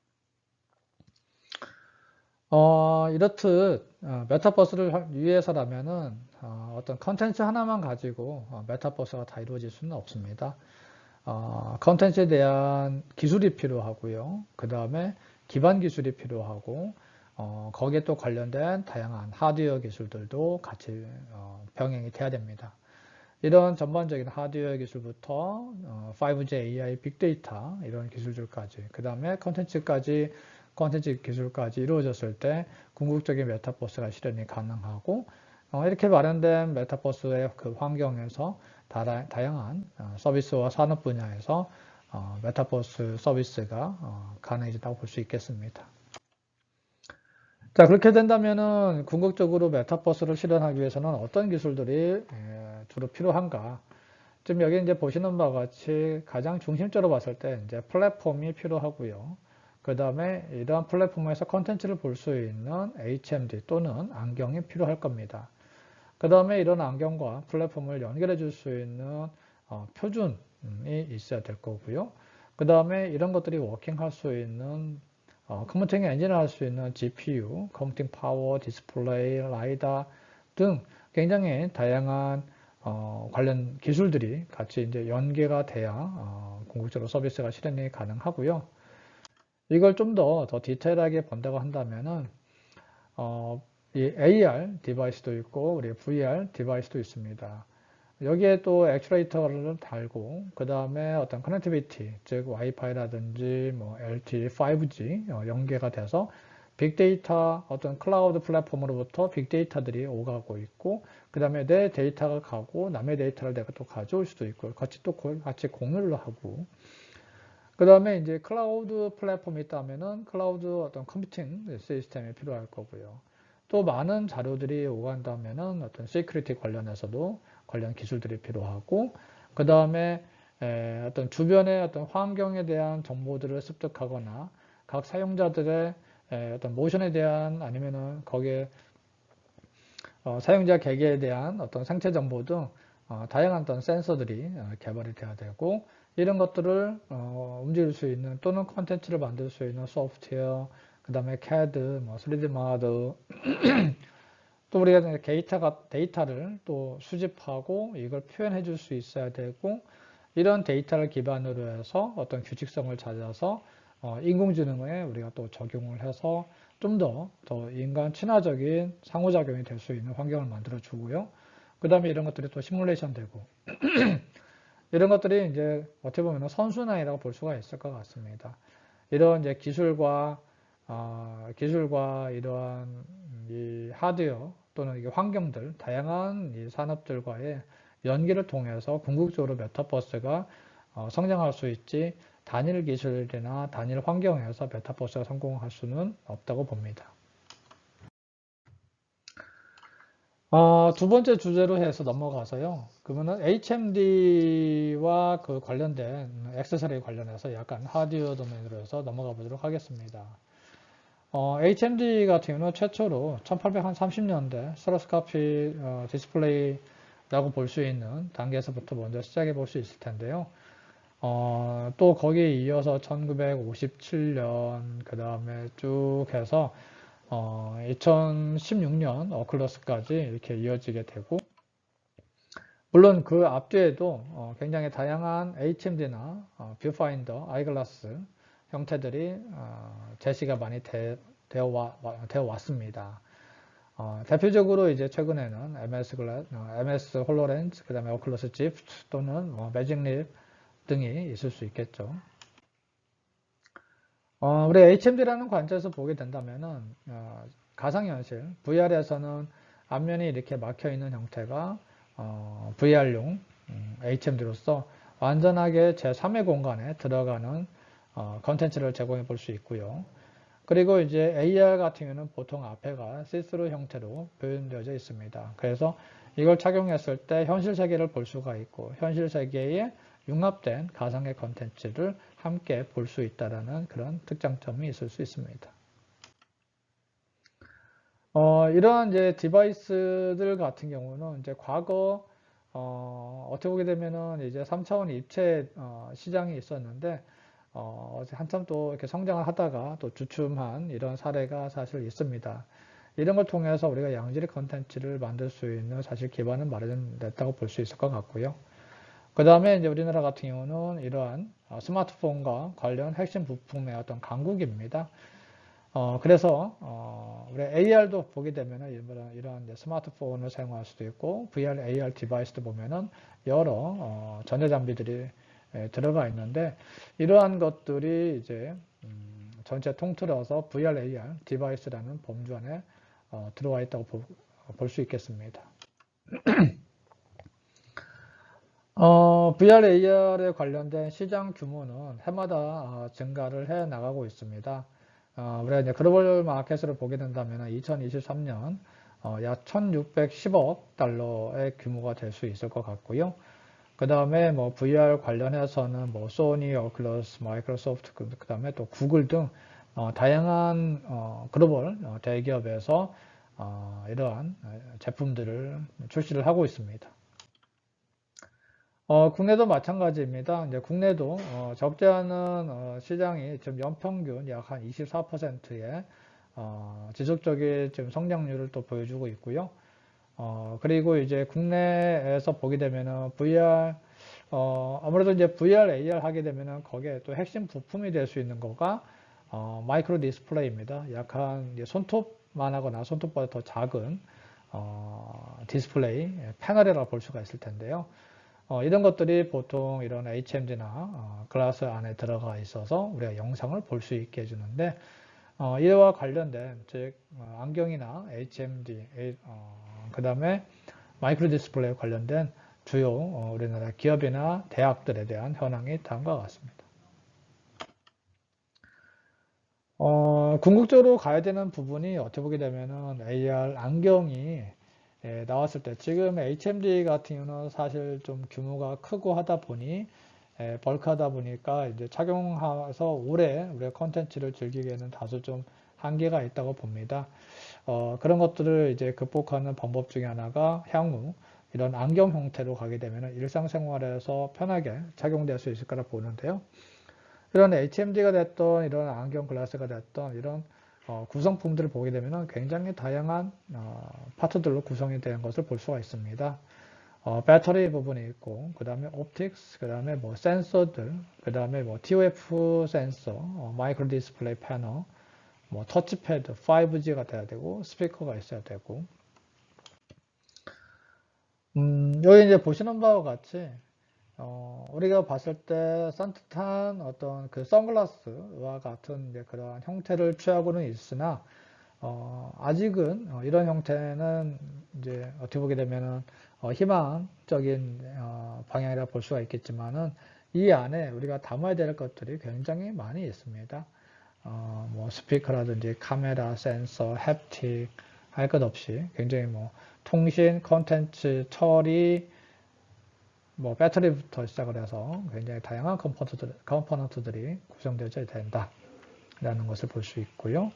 이렇듯 메타버스를 위해서라면은 어떤 컨텐츠 하나만 가지고 메타버스가 다 이루어질 수는 없습니다. 컨텐츠에 대한 기술이 필요하고요. 그 다음에 기반 기술이 필요하고 거기에 또 관련된 다양한 하드웨어 기술들도 같이 병행이 돼야 됩니다. 이런 전반적인 하드웨어 기술부터 5G, AI, 빅데이터 이런 기술들까지 그 다음에 컨텐츠 기술까지 이루어졌을 때 궁극적인 메타버스가 실현이 가능하고 이렇게 마련된 메타버스의 그 환경에서 다양한 서비스와 산업 분야에서 메타버스 서비스가 가능해진다고 볼 수 있겠습니다. 자, 그렇게 된다면은 궁극적으로 메타버스를 실현하기 위해서는 어떤 기술들이 주로 필요한가? 지금 여기 이제 보시는 바와 같이 가장 중심적으로 봤을 때 이제 플랫폼이 필요하고요. 그 다음에 이러한 플랫폼에서 컨텐츠를 볼 수 있는 HMD 또는 안경이 필요할 겁니다. 그 다음에 이런 안경과 플랫폼을 연결해 줄 수 있는 표준이 있어야 될 거고요. 그 다음에 이런 것들이 워킹할 수 있는 컴퓨팅 엔진을 할 수 있는 GPU, 컴퓨팅 파워, 디스플레이, 라이다 등 굉장히 다양한 관련 기술들이 같이 이제 연계가 돼야 궁극적으로 서비스가 실현이 가능하고요. 이걸 좀 더 디테일하게 본다고 한다면은 이 AR 디바이스도 있고 우리 VR 디바이스도 있습니다. 여기에 또 액추레이터를 달고 그 다음에 어떤 커넥티비티 즉 와이파이라든지 뭐 LTE, 5G 연계가 돼서 빅데이터 어떤 클라우드 플랫폼으로부터 빅데이터들이 오가고 있고 그 다음에 내 데이터가 가고 남의 데이터를 내가 또 가져올 수도 있고 같이 공유를 하고 그 다음에 이제 클라우드 플랫폼이 있다면은 클라우드 어떤 컴퓨팅 시스템이 필요할 거고요. 또 많은 자료들이 오간다면은 어떤 시큐리티 관련해서도 관련 기술들이 필요하고 그 다음에 어떤 주변의 어떤 환경에 대한 정보들을 습득하거나 각 사용자들의 어떤 모션에 대한 아니면은 거기에 사용자 계기에 대한 어떤 생체 정보 등 다양한 어떤 센서들이 개발이 돼야 되고 이런 것들을 움직일 수 있는 또는 콘텐츠를 만들 수 있는 소프트웨어 그 다음에 CAD, 뭐 3D 모델 또 우리가 데이터를 또 수집하고 이걸 표현해 줄 수 있어야 되고 이런 데이터를 기반으로 해서 어떤 규칙성을 찾아서 인공지능에 우리가 또 적용을 해서 좀 더 인간 친화적인 상호작용이 될 수 있는 환경을 만들어 주고요. 그 다음에 이런 것들이 또 시뮬레이션 되고 이런 것들이 이제 어떻게 보면 선순환이라고 볼 수가 있을 것 같습니다. 이런 이제 기술과 이러한 이 하드웨어 또는 이게 환경들, 다양한 이 산업들과의 연계를 통해서 궁극적으로 메타버스가 성장할 수 있지 단일 기술이나 단일 환경에서 메타버스가 성공할 수는 없다고 봅니다. 두 번째 주제로 해서 넘어가서요. 그러면은 HMD와 그 관련된 액세서리 관련해서 약간 하드웨어 도메인으로 해서 넘어가 보도록 하겠습니다. HMD 같은 경우는 최초로 1830년대 스테레오스코피 디스플레이라고 볼 수 있는 단계에서부터 먼저 시작해 볼 수 있을 텐데요. 또 거기에 이어서 1957년 그 다음에 쭉 해서 2016년 어클러스까지 이렇게 이어지게 되고 물론 그 앞뒤에도 굉장히 다양한 HMD나 뷰파인더, 아이글라스 형태들이 제시가 많이 되어 왔습니다. 대표적으로 이제 최근에는 MS 홀로렌즈, 그 다음에 오클러스 지프트 또는 매직립 등이 있을 수 있겠죠. 우리 HMD라는 관점에서 보게 된다면은 가상현실 VR에서는 앞면이 이렇게 막혀 있는 형태가 VR용 HMD로서 완전하게 제3의 공간에 들어가는 컨텐츠를 제공해 볼 수 있고요. 그리고 이제 AR 같은 경우는 보통 앞에가 시스루 형태로 표현되어져 있습니다. 그래서 이걸 착용했을 때 현실 세계를 볼 수가 있고 현실 세계에 융합된 가상의 컨텐츠를 함께 볼 수 있다는 그런 특장점이 있을 수 있습니다. 이러한 이제 디바이스들 같은 경우는 이제 과거 어떻게 보게 되면은 이제 3차원 입체 시장이 있었는데 한참 또 이렇게 성장을 하다가 또 주춤한 이런 사례가 사실 있습니다. 이런 걸 통해서 우리가 양질의 컨텐츠를 만들 수 있는 사실 기반은 마련됐다고 볼 수 있을 것 같고요. 그 다음에 이제 우리나라 같은 경우는 이러한 스마트폰과 관련 핵심 부품의 어떤 강국입니다. 그래서 우리 AR도 보게 되면은 이런 스마트폰을 사용할 수도 있고 VR, AR 디바이스도 보면은 여러 전자장비들이 들어가 있는데 이러한 것들이 이제 전체 통틀어서 VR, AR 디바이스라는 범주 안에 들어와 있다고 볼 수 있겠습니다. VR, AR에 관련된 시장 규모는 해마다 증가를 해 나가고 있습니다. 우리가 이제 글로벌 마켓을 보게 된다면 2023년 약 1610억 달러의 규모가 될 수 있을 것 같고요. 그 다음에 뭐 VR 관련해서는 뭐 소니, 오큘러스, 마이크로소프트, 그 다음에 또 구글 등 다양한 글로벌 대기업에서 이러한 제품들을 출시를 하고 있습니다. 국내도 마찬가지입니다. 이제 국내도 적지 않은 시장이 지금 연평균 약 한 24%의 지속적인 지금 성장률을 또 보여주고 있고요. 그리고 이제 국내에서 보게 되면은 VR 아무래도 이제 VR, AR 하게 되면은 거기에 또 핵심 부품이 될 수 있는 거가 마이크로 디스플레이입니다. 약한 손톱만 하거나 손톱보다 더 작은 디스플레이 패널이라고 볼 수가 있을 텐데요. 이런 것들이 보통 이런 HMD나 글라스 안에 들어가 있어서 우리가 영상을 볼 수 있게 해주는데 이와 관련된 즉 안경이나 HMD 그 다음에 마이크로 디스플레이 관련된 주요 우리나라 기업이나 대학들에 대한 현황이 다음과 같습니다. 궁극적으로 가야 되는 부분이 어떻게 보게 되면은 AR 안경이 나왔을 때 지금 HMD 같은 경우는 사실 좀 규모가 크고 하다 보니 벌크하다 보니까 이제 착용해서 오래 우리가 컨텐츠를 즐기기에는 다소 좀 한계가 있다고 봅니다. 그런 것들을 이제 극복하는 방법 중에 하나가 향후 이런 안경 형태로 가게 되면 일상생활에서 편하게 착용될 수 있을 거라 보는데요. 이런 HMD가 됐던 이런 안경 글라스가 됐던 이런 구성품들을 보게 되면 굉장히 다양한 파트들로 구성이 된 것을 볼 수가 있습니다. 배터리 부분이 있고, 그 다음에 옵틱스, 그 다음에 뭐 센서들, 그 다음에 뭐 TOF 센서, 마이크로 디스플레이 패널, 뭐 터치패드, 5G가 돼야 되고, 스피커가 있어야 되고, 여기 이제 보시는 바와 같이 우리가 봤을 때 산뜻한 어떤 그 선글라스와 같은 이제 그러한 형태를 취하고는 있으나 아직은 이런 형태는 이제 어떻게 보게 되면은 희망적인 방향이라 볼 수가 있겠지만은 이 안에 우리가 담아야 될 것들이 굉장히 많이 있습니다. 뭐 스피커라든지 카메라, 센서, 햅틱 할 것 없이 굉장히 뭐 통신, 컨텐츠, 처리, 뭐 배터리부터 시작을 해서 굉장히 다양한 컴포넌트들이 구성되어야 된다라는 것을 볼 수 있고요.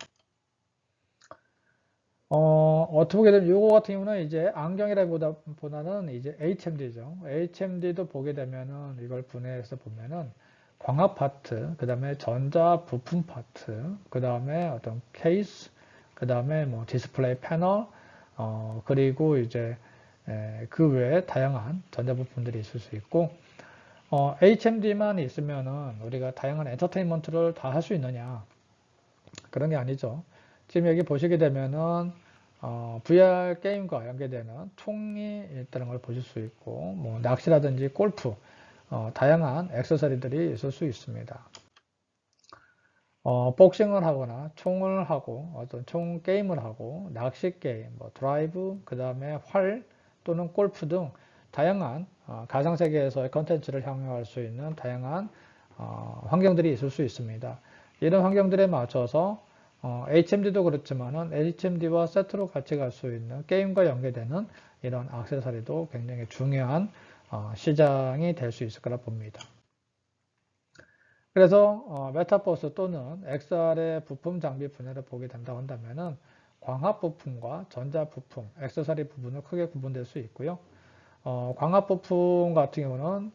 어떻게 보게 되면 이거 같은 경우는 이제 안경이라기보다는 이제 HMD죠. HMD도 보게 되면은 이걸 분해해서 보면은 광학 파트, 그 다음에 전자 부품 파트, 그 다음에 어떤 케이스, 그 다음에 뭐 디스플레이 패널, 그리고 이제 그 외에 다양한 전자 부품들이 있을 수 있고, HMD만 있으면은 우리가 다양한 엔터테인먼트를 다 할 수 있느냐? 그런 게 아니죠. 지금 여기 보시게 되면은 VR 게임과 연계되는 총이 있다는 걸 보실 수 있고, 뭐 낚시라든지 골프, 다양한 액세서리들이 있을 수 있습니다. 복싱을 하거나 총을 하고 어떤 총 게임을 하고 낚시 게임, 뭐 드라이브, 그 다음에 활 또는 골프 등 다양한 가상세계에서의 컨텐츠를 향유할 수 있는 다양한 환경들이 있을 수 있습니다. 이런 환경들에 맞춰서 HMD도 그렇지만은 HMD와 세트로 같이 갈 수 있는 게임과 연계되는 이런 액세서리도 굉장히 중요한 시장이 될 수 있을 거라 봅니다. 그래서 메타버스 또는 XR의 부품 장비 분야를 보게 된다고 한다면은 광학 부품과 전자 부품, 액세서리 부분을 크게 구분될 수 있고요. 광학 부품 같은 경우는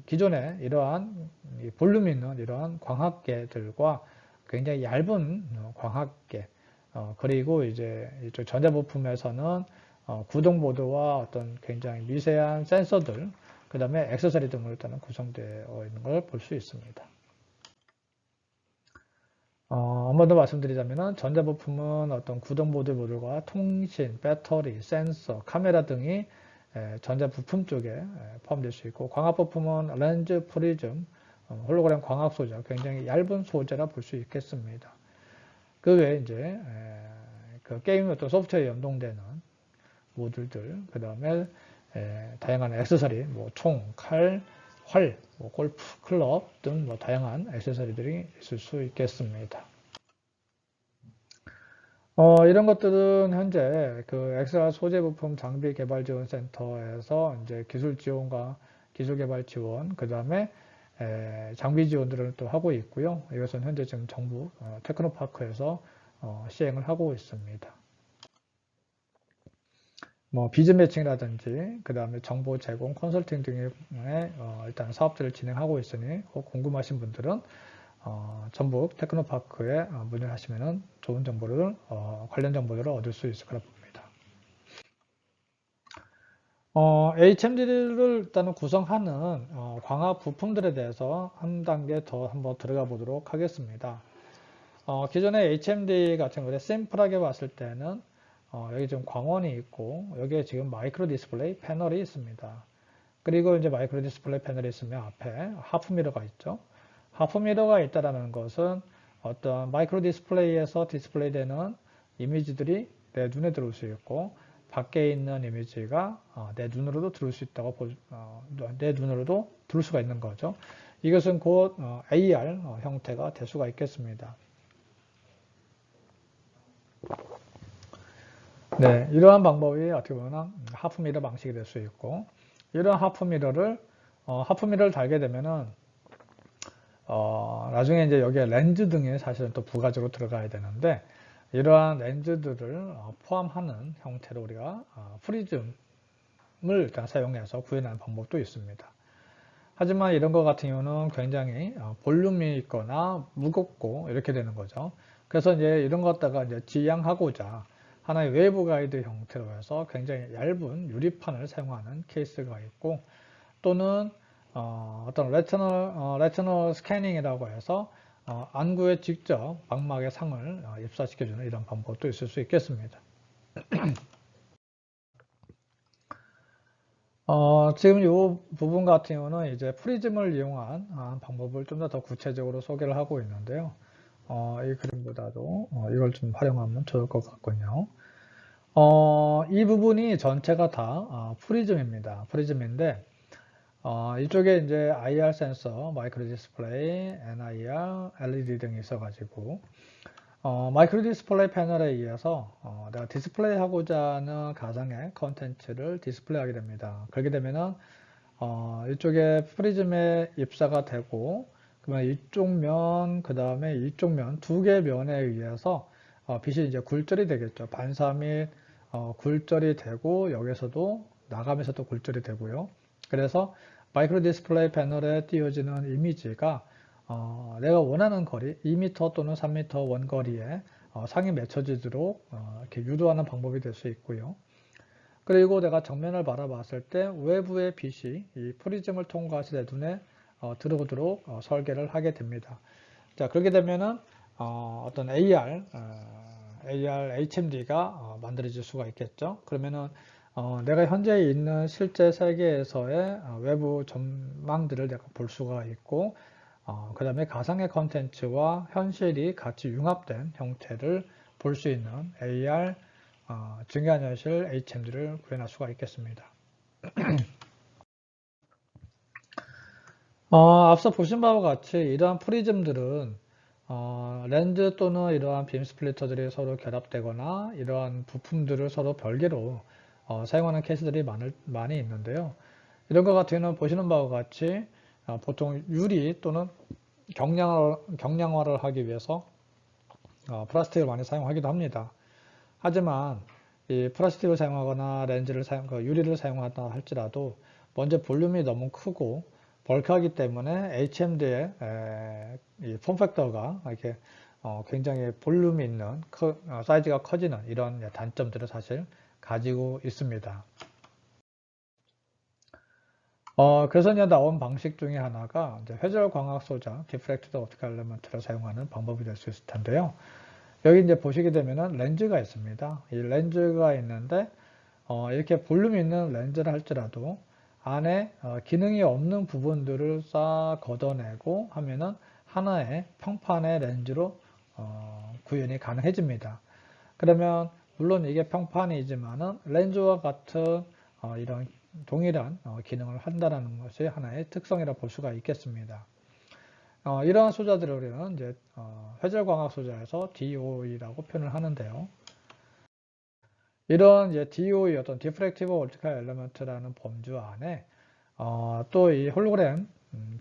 기존에 이러한 볼륨 있는 이러한 광학계들과 굉장히 얇은 광학계, 그리고 이제 이쪽 전자 부품에서는 구동보드와 어떤 굉장히 미세한 센서들, 그 다음에 액세서리 등으로 일단은 구성되어 있는 걸 볼 수 있습니다. 한 번 더 말씀드리자면은 전자부품은 어떤 구동보드 모듈과 통신, 배터리, 센서, 카메라 등이 전자부품 쪽에 포함될 수 있고, 광학부품은 렌즈, 프리즘, 홀로그램 광학 소재, 굉장히 얇은 소재라 볼 수 있겠습니다. 그 외에 이제 그 게임 어떤 소프트웨어에 연동되는 모듈들, 그 다음에 다양한 액세서리, 뭐 총, 칼, 활, 뭐 골프, 클럽 등 뭐 다양한 액세서리들이 있을 수 있겠습니다. 이런 것들은 현재 그 엑스라 소재 부품 장비 개발 지원 센터에서 이제 기술 지원과 기술 개발 지원, 그 다음에 장비 지원들을 또 하고 있고요. 이것은 현재 지금 정부 테크노파크에서 시행을 하고 있습니다. 뭐 비즈 매칭이라든지 그 다음에 정보 제공, 컨설팅 등의 일단 사업들을 진행하고 있으니 혹 궁금하신 분들은 전북 테크노파크에 문의를 하시면은 좋은 정보를 관련 정보들을 얻을 수 있을 거라 봅니다. HMD를 일단은 구성하는 광학 부품들에 대해서 한 단계 더 한번 들어가 보도록 하겠습니다. 기존의 HMD 같은 경우에 심플하게 봤을 때는 여기 지금 광원이 있고 여기에 지금 마이크로 디스플레이 패널이 있습니다. 그리고 이제 마이크로 디스플레이 패널이 있으면 앞에 하프 미러가 있죠. 하프 미러가 있다는 것은 어떤 마이크로 디스플레이에서 디스플레이 되는 이미지들이 내 눈에 들어올 수 있고, 밖에 있는 이미지가 내 눈으로도 들어올 수 있다고 내 눈으로도 들어올 수가 있는 거죠. 이것은 곧 AR 형태가 될 수가 있겠습니다. 네, 이러한 방법이 어떻게 보면 하프 미러 방식이 될 수 있고, 이런 하프 미러를 달게 되면은 나중에 이제 여기에 렌즈 등이 사실은 또 부가적으로 들어가야 되는데, 이러한 렌즈들을 포함하는 형태로 우리가 프리즘을 일단 사용해서 구현하는 방법도 있습니다. 하지만 이런 것 같은 경우는 굉장히 볼륨이 있거나 무겁고 이렇게 되는 거죠. 그래서 이제 이런 것 갖다가 이제 지양하고자 하나의 외부 가이드 형태로 해서 굉장히 얇은 유리판을 사용하는 케이스가 있고, 또는 어떤 레티널 스캐닝이라고 해서 안구에 직접 망막의 상을 입사시켜주는 이런 방법도 있을 수 있겠습니다. 지금 이 부분 같은 경우는 이제 프리즘을 이용한 방법을 좀 더 구체적으로 소개를 하고 있는데요. 이 그림보다도 이걸 좀 활용하면 좋을 것 같군요. 이 부분이 전체가 다 프리즘입니다. 프리즘인데 이쪽에 이제 IR 센서, 마이크로 디스플레이, NIR, LED 등이 있어가지고 마이크로 디스플레이 패널에 의해서 내가 디스플레이 하고자 하는 가상의 컨텐츠를 디스플레이 하게 됩니다. 그렇게 되면은 이쪽에 프리즘에 입사가 되고, 그러면 이쪽 면, 그 다음에 이쪽 면, 두 개의 면에 의해서 빛이 이제 굴절이 되겠죠. 반사 및 굴절이 되고, 여기서도 나가면서도 굴절이 되고요. 그래서 마이크로 디스플레이 패널에 띄워지는 이미지가 내가 원하는 거리 2m 또는 3m 원거리에 상이 맺혀지도록 이렇게 유도하는 방법이 될 수 있고요. 그리고 내가 정면을 바라봤을 때 외부의 빛이 이 프리즘을 통과해서 내 눈에 들어오도록 설계를 하게 됩니다. 자, 그렇게 되면은 어떤 AR HMD가 만들어질 수가 있겠죠. 그러면은 내가 현재 있는 실제 세계에서의 외부 전망들을 내가 볼 수가 있고, 그 다음에 가상의 컨텐츠와 현실이 같이 융합된 형태를 볼 수 있는 AR 증강현실 HMD를 구현할 수가 있겠습니다. 앞서 보신 바와 같이 이러한 프리즘들은 렌즈 또는 이러한 빔 스플리터들이 서로 결합되거나 이러한 부품들을 서로 별개로 사용하는 케이스들이 많이 있는데요. 이런 것 같은 경우는 보시는 바와 같이 보통 유리 또는 경량화를 하기 위해서 플라스틱을 많이 사용하기도 합니다. 하지만 이 플라스틱을 사용하거나 렌즈를 유리를 사용하다 할지라도 먼저 볼륨이 너무 크고 벌크하기 때문에 HMD의 이 폼팩터가 이렇게 굉장히 볼륨이 있는 사이즈가 커지는 이런 단점들을 사실 가지고 있습니다. 그래서 이제 나온 방식 중에 하나가 이제 회절 광학 소자, 디프렉티드 옵티컬 엘리먼트를 사용하는 방법이 될 수 있을 텐데요. 여기 이제 보시게 되면은 렌즈가 있습니다. 이 렌즈가 있는데 이렇게 볼륨이 있는 렌즈를 할지라도 안에 기능이 없는 부분들을 싹 걷어내고 하면은 하나의 평판의 렌즈로 구현이 가능해집니다. 그러면 물론 이게 평판이지만은 렌즈와 같은 이런 동일한 기능을 한다는 것이 하나의 특성이라 볼 수가 있겠습니다. 이러한 소자들을 우리는 이제 회절광학 소자에서 DOE라고 표현을 하는데요. 이런 이제 DOE 어떤 Diffractive Optical Element라는 범주 안에 또 이 홀로그램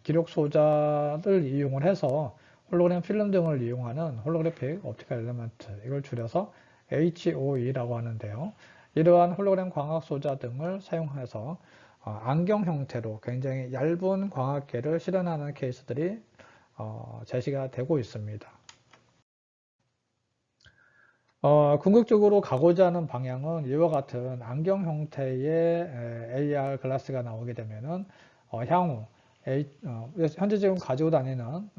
기록 소자를 이용을 해서 홀로그램 필름 등을 이용하는 홀로그래픽 옵티컬 엘리먼트, 이걸 줄여서 HOE라고 하는데요. 이러한 홀로그램 광학 소자 등을 사용해서 안경 형태로 굉장히 얇은 광학계를 실현하는 케이스들이 제시가 되고 있습니다. 궁극적으로 가고자 하는 방향은 이와 같은 안경 형태의 AR 글라스가 나오게 되면은 향후 현재 지금 가지고 다니는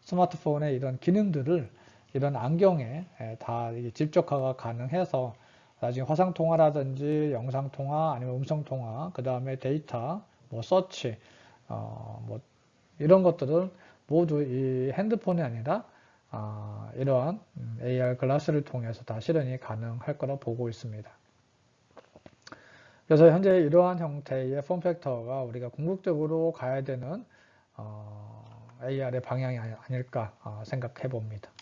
스마트폰의 이런 기능들을 이런 안경에 다 집적화가 가능해서 나중에 화상 통화라든지 영상 통화 아니면 음성 통화, 그 다음에 데이터, 뭐 서치, 뭐 이런 것들을 모두 이 핸드폰이 아니라 이러한 AR 글라스를 통해서 다 실현이 가능할 거라 보고 있습니다. 그래서 현재 이러한 형태의 폼팩터가 우리가 궁극적으로 가야 되는 AR의 방향이 아닐까 생각해 봅니다.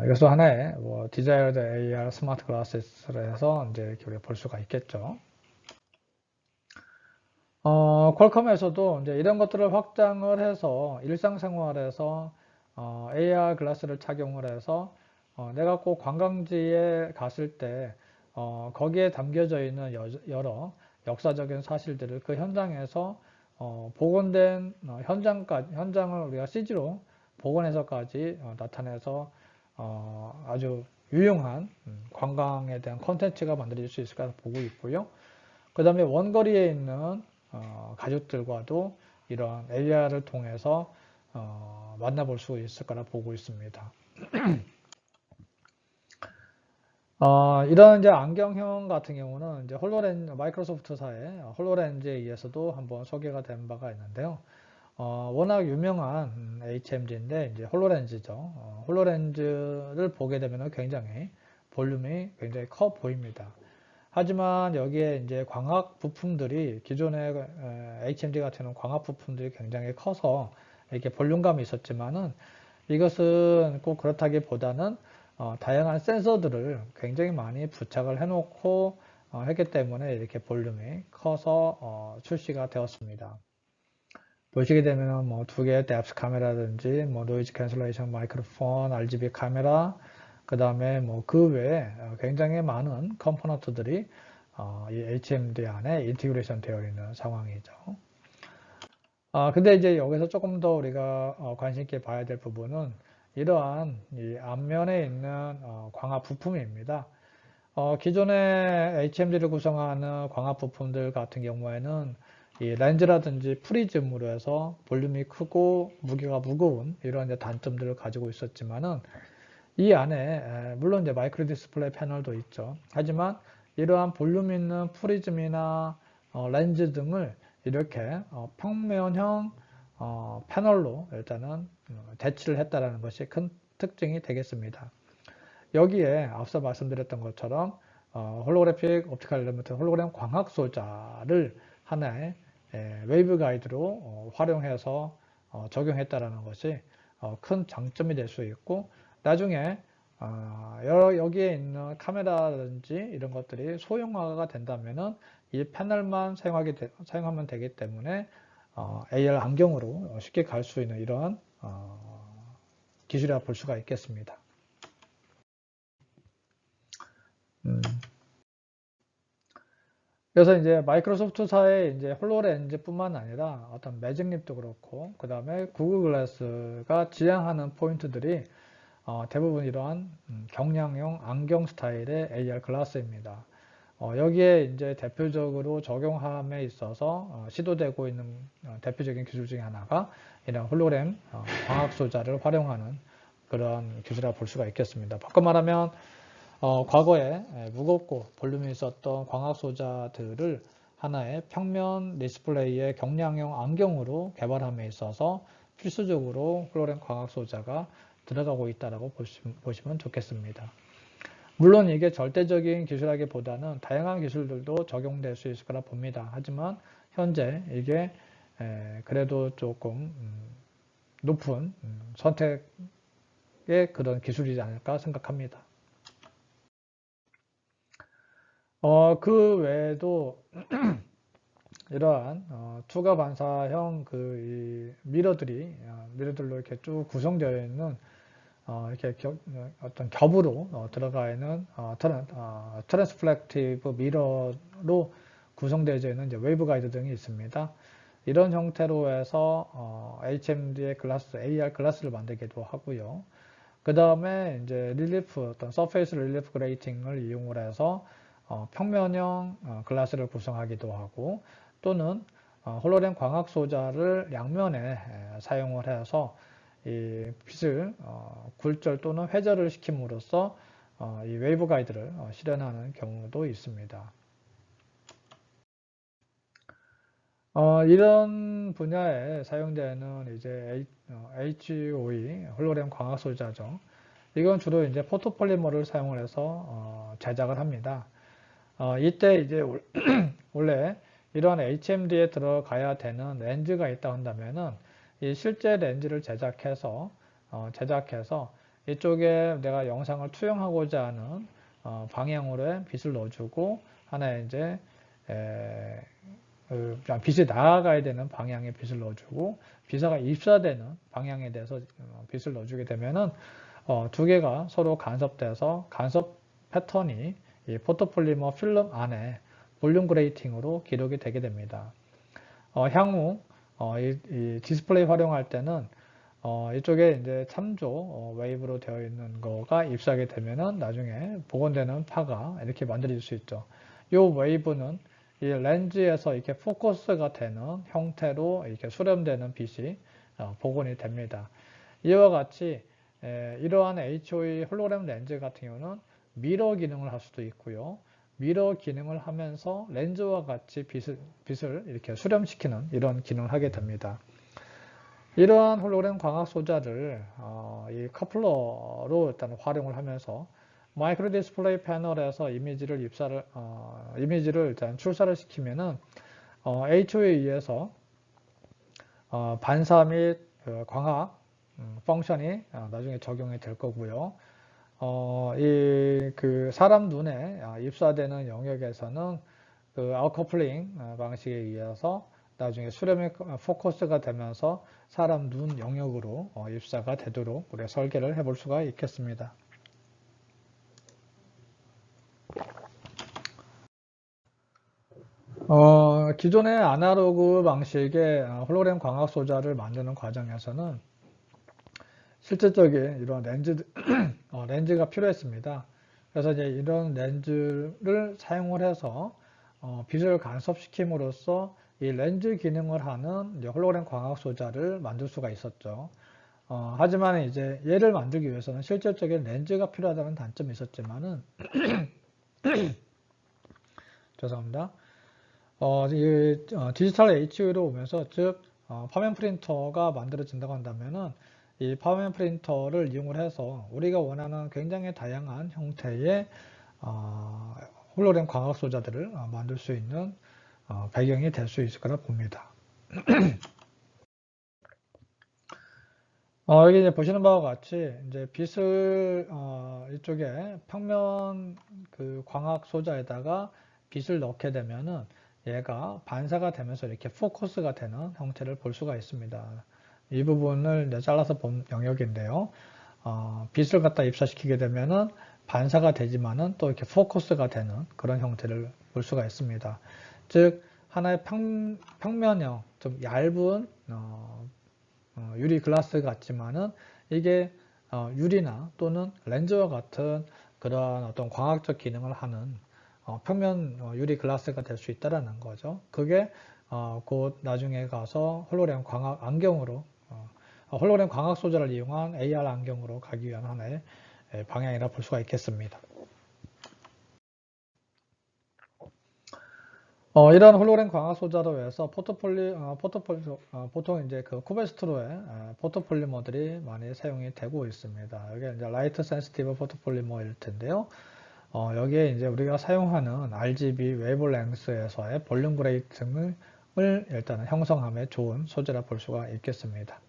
이것도 하나의 Desired AR 스마트 글라스를 해서 이제 이렇게 우리가 볼 수가 있겠죠. 퀄컴에서도 이제 이런 것들을 확장을 해서 일상생활에서 AR 글라스를 착용을 해서 내가 꼭 관광지에 갔을 때 거기에 담겨져 있는 여러 역사적인 사실들을 그 현장에서 복원된 현장을 우리가 CG로 복원해서까지 나타내서 아주 유용한 관광에 대한 콘텐츠가 만들어질 수 있을 거라 보고 있고요. 그 다음에 원거리에 있는 가족들과도 이러한 AR을 통해서 만나볼 수 있을 거라 보고 있습니다. 이런 이제 안경형 같은 경우는 이제 마이크로소프트사의 홀로렌즈에 의해서도 한번 소개가 된 바가 있는데요. 워낙 유명한 HMG인데 이제 홀로렌즈죠. 홀로렌즈를 보게 되면 굉장히 볼륨이 굉장히 커 보입니다. 하지만 여기에 이제 광학 부품들이 기존의 HMD 같은 광학 부품들이 굉장히 커서 이렇게 볼륨감이 있었지만은 이것은 꼭 그렇다기보다는 다양한 센서들을 굉장히 많이 부착을 해놓고 했기 때문에 이렇게 볼륨이 커서 출시가 되었습니다. 보시게 되면 뭐 두 개의 뎁스 카메라든지 뭐 노이즈 캔슬레이션 마이크로폰, RGB 카메라, 그 다음에 뭐 그 외에 굉장히 많은 컴포넌트들이 이 HMD 안에 인티그레이션 되어 있는 상황이죠. 근데 이제 여기서 조금 더 우리가 관심 있게 봐야 될 부분은 이러한 이 앞면에 있는 광학 부품입니다. 기존의 HMD를 구성하는 광학 부품들 같은 경우에는 이 렌즈라든지 프리즘으로 해서 볼륨이 크고 무게가 무거운 이런 이제 단점들을 가지고 있었지만은 이 안에 물론 이제 마이크로 디스플레이 패널도 있죠. 하지만 이러한 볼륨 있는 프리즘이나 렌즈 등을 이렇게 평면형 패널로 일단은 대치를 했다라는 것이 큰 특징이 되겠습니다. 여기에 앞서 말씀드렸던 것처럼 홀로그래픽 옵티컬 엘리먼트 홀로그램 광학 소자를 하나의 웨이브 가이드로 활용해서 적용했다라는 것이 큰 장점이 될 수 있고, 나중에 여기에 있는 카메라든지 이런 것들이 소형화가 된다면은 이 패널만 사용하면 되기 때문에 AR 안경으로 쉽게 갈 수 있는 이러한 기술이라 볼 수가 있겠습니다. 그래서 이제 마이크로소프트사의 이제 홀로렌즈뿐만 아니라 어떤 매직립도 그렇고, 그 다음에 구글 글래스가 지향하는 포인트들이 대부분 이러한 경량용 안경 스타일의 AR 글라스입니다. 여기에 이제 대표적으로 적용함에 있어서 시도되고 있는 대표적인 기술 중에 하나가 이런 홀로램 광학 소자를 활용하는 그런 기술이라고 볼 수가 있겠습니다. 바꿔 말하면 과거에 무겁고 볼륨이 있었던 광학 소자들을 하나의 평면 디스플레이의 경량형 안경으로 개발함에 있어서 필수적으로 홀로램 광학 소자가 들어가고 있다고 보시면 좋겠습니다. 물론 이게 절대적인 기술이라기보다는 다양한 기술들도 적용될 수 있을 거라 봅니다. 하지만 현재 이게 그래도 조금 높은 선택의 그런 기술이지 않을까 생각합니다. 그 외에도 이러한 투과 반사형 이 미러들로 이렇게 쭉 구성되어 있는 이렇게 어떤 겹으로 들어가 있는 트랜스플렉티브 미러로 구성되어 있는 이제 웨이브 가이드 등이 있습니다. 이런 형태로 해서 HMD의 AR 글라스를 만들기도 하고요. 그 다음에 이제 어떤 서페이스 릴리프 그레이팅을 이용을 해서 평면형 글라스를 구성하기도 하고, 또는 홀로램 광학 소자를 양면에 사용을 해서 이 빛을 굴절 또는 회절을 시킴으로써 이 웨이브 가이드를 실현하는 경우도 있습니다. 이런 분야에 사용되는 이제 HOE 홀로램 광학 소자죠. 이건 주로 이제 포토폴리머를 사용을 해서 제작을 합니다. 이때 이제 원래 이러한 HMD에 들어가야 되는 렌즈가 있다 한다면은 이 실제 렌즈를 제작해서 이쪽에 내가 영상을 투영하고자 하는 방향으로의 빛을 넣어주고, 하나의 이제 빛이 나아가야 되는 방향의 빛을 넣어주고, 비사가 입사되는 방향에 대해서 빛을 넣어주게 되면은 두 개가 서로 간섭돼서 간섭 패턴이 이 포토폴리머 필름 안에 볼륨 그레이팅으로 기록이 되게 됩니다. 향후 이 디스플레이 활용할 때는 이쪽에 이제 참조 웨이브로 되어 있는 거가 입사하게 되면은 나중에 복원되는 파가 이렇게 만들어질 수 있죠. 이 웨이브는 이 렌즈에서 이렇게 포커스가 되는 형태로 이렇게 수렴되는 빛이 복원이 됩니다. 이와 같이 이러한 HOE 홀로그램 렌즈 같은 경우는 미러 기능을 할 수도 있고요. 미러 기능을 하면서 렌즈와 같이 빛을 이렇게 수렴시키는 이런 기능을 하게 됩니다. 이러한 홀로그램 광학 소자를 이 커플러로 일단 활용을 하면서 마이크로 디스플레이 패널에서 이미지를 일단 출사를 시키면은 HO에 의해서 반사 및 광학 펑션이 나중에 적용이 될 거고요. 그 사람 눈에 입사되는 영역에서는 그 아웃커플링 방식에 의해서 나중에 수렴이 포커스가 되면서 사람 눈 영역으로 입사가 되도록 우리가 설계를 해볼 수가 있겠습니다. 기존의 아날로그 방식의 홀로그램 광학 소자를 만드는 과정에서는 실질적인 이런 렌즈가 필요했습니다. 그래서 이제 이런 렌즈를 사용을 해서 빛을 간섭시킴으로써 이 렌즈 기능을 하는 홀로그램 광학 소자를 만들 수가 있었죠. 하지만 이제 얘를 만들기 위해서는 실질적인 렌즈가 필요하다는 단점이 있었지만은 죄송합니다. 디지털 HU로 오면서 즉 파면 프린터가 만들어진다고 한다면은 이 파면 프린터를 이용을 해서 우리가 원하는 굉장히 다양한 형태의 홀로그램 광학 소자들을 만들 수 있는 배경이 될 수 있을 거라 봅니다. 여기 이제 보시는 바와 같이 이제 빛을 이쪽에 평면 그 광학 소자에다가 빛을 넣게 되면은 얘가 반사가 되면서 이렇게 포커스가 되는 형태를 볼 수가 있습니다. 이 부분을 이제 잘라서 본 영역인데요. 빛을 갖다 입사시키게 되면은 반사가 되지만은 또 이렇게 포커스가 되는 그런 형태를 볼 수가 있습니다. 즉 하나의 평면형 좀 얇은 유리 글라스 같지만은 이게 유리나 또는 렌즈와 같은 그러한 어떤 광학적 기능을 하는 평면 유리 글라스가 될 수 있다라는 거죠. 그게 곧 나중에 가서 홀로그램 광학 안경으로 홀로그램 광학 소재를 이용한 AR 안경으로 가기 위한 하나의 방향이라 볼 수가 있겠습니다. 이런 홀로그램 광학 소재로 해서 보통 이제 그 쿠베스트로의 포토폴리머들이 많이 사용이 되고 있습니다. 이게 이제 라이트 센시티브 포토폴리머일 텐데요. 여기에 이제 우리가 사용하는 RGB 웨이블랭스에서의 볼륨 그레이팅을 일단은 형성함에 좋은 소재라 볼 수가 있겠습니다.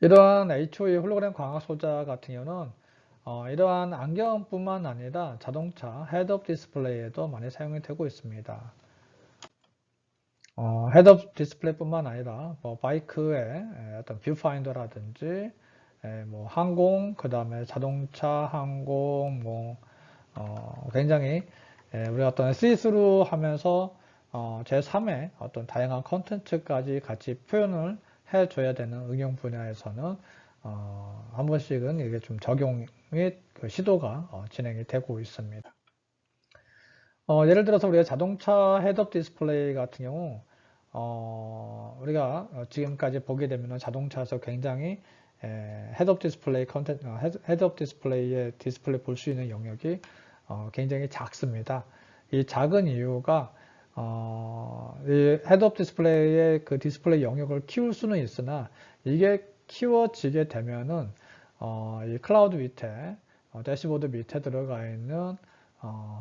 이러한 HOE 홀로그램 광학 소재 같은 경우는 이러한 안경뿐만 아니라 자동차 헤드업 디스플레이에도 많이 사용이 되고 있습니다. 헤드업 디스플레이뿐만 아니라 뭐 바이크의 어떤 뷰파인더라든지 뭐 항공, 그 다음에 자동차, 항공, 뭐 굉장히 우리가 어떤 시스루 하면서 제3의 어떤 다양한 컨텐츠까지 같이 표현을 해줘야 되는 응용 분야에서는 한 번씩은 이게 좀 적용 및 그 시도가 진행이 되고 있습니다. 예를 들어서 우리가 자동차 헤드업 디스플레이 같은 경우 우리가 지금까지 보게 되면 자동차에서 굉장히 헤드업 디스플레이 컨텐츠, 헤드업 디스플레이의 디스플레이 볼 수 있는 영역이 굉장히 작습니다. 이 작은 이유가 이 헤드업 디스플레이의 그 디스플레이 영역을 키울 수는 있으나 이게 키워지게 되면은 이 클라우드 밑에 대시보드 밑에 들어가 있는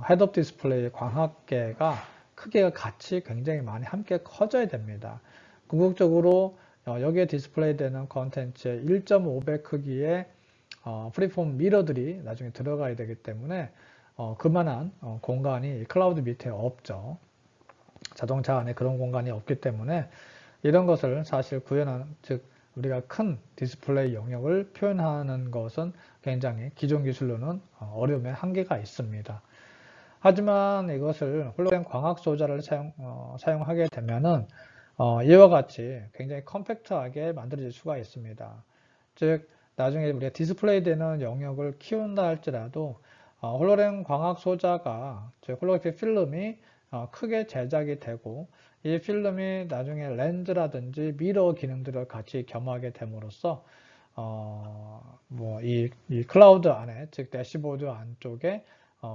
헤드업 디스플레이 광학계가 크기가 같이 굉장히 많이 함께 커져야 됩니다. 궁극적으로 여기에 디스플레이 되는 컨텐츠의 1.5배 크기의 프리폼 미러들이 나중에 들어가야 되기 때문에 그만한 공간이 클라우드 밑에 없죠. 자동차 안에 그런 공간이 없기 때문에 이런 것을 사실 구현하는, 즉 우리가 큰 디스플레이 영역을 표현하는 것은 굉장히 기존 기술로는 어려움의 한계가 있습니다. 하지만 이것을 홀로그램 광학 소재를 사용하게 되면은 이와 같이 굉장히 컴팩트하게 만들어질 수가 있습니다. 즉 나중에 우리가 디스플레이 되는 영역을 키운다 할지라도 홀로그램 광학 소재가 즉 홀로그래픽 필름이 크게 제작이 되고 이 필름이 나중에 렌즈라든지 미러 기능들을 같이 겸하게 됨으로써 이 클라우드 안에 즉 대시보드 안쪽에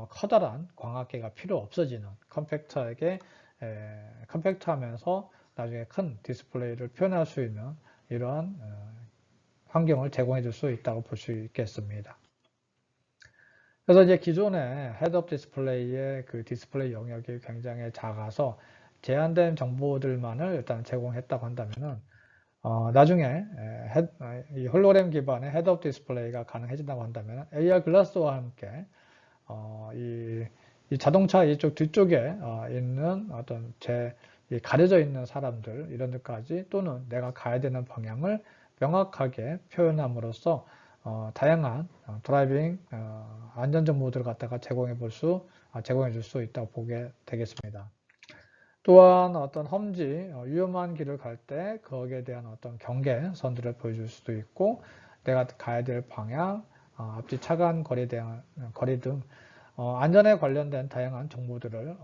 커다란 광학계가 필요 없어지는 컴팩트하면서 나중에 큰 디스플레이를 표현할 수 있는 이러한 환경을 제공해 줄 수 있다고 볼 수 있겠습니다. 그래서 이제 기존의 헤드업 디스플레이의 그 디스플레이 영역이 굉장히 작아서 제한된 정보들만을 일단 제공했다고 한다면은 나중에 이 홀로그램 기반의 헤드업 디스플레이가 가능해진다고 한다면 AR 글라스와 함께 이 자동차 이쪽 뒤쪽에 있는 어떤 가려져 있는 사람들 이런 데까지 또는 내가 가야 되는 방향을 명확하게 표현함으로써 다양한 드라이빙 안전 정보들을 갖다가 제공해 줄 수 있다고 보게 되겠습니다. 또한 어떤 험지, 위험한 길을 갈 때 거기에 대한 어떤 경계선들을 보여줄 수도 있고 내가 가야 될 방향, 앞뒤 차간 거리 등 안전에 관련된 다양한 정보들을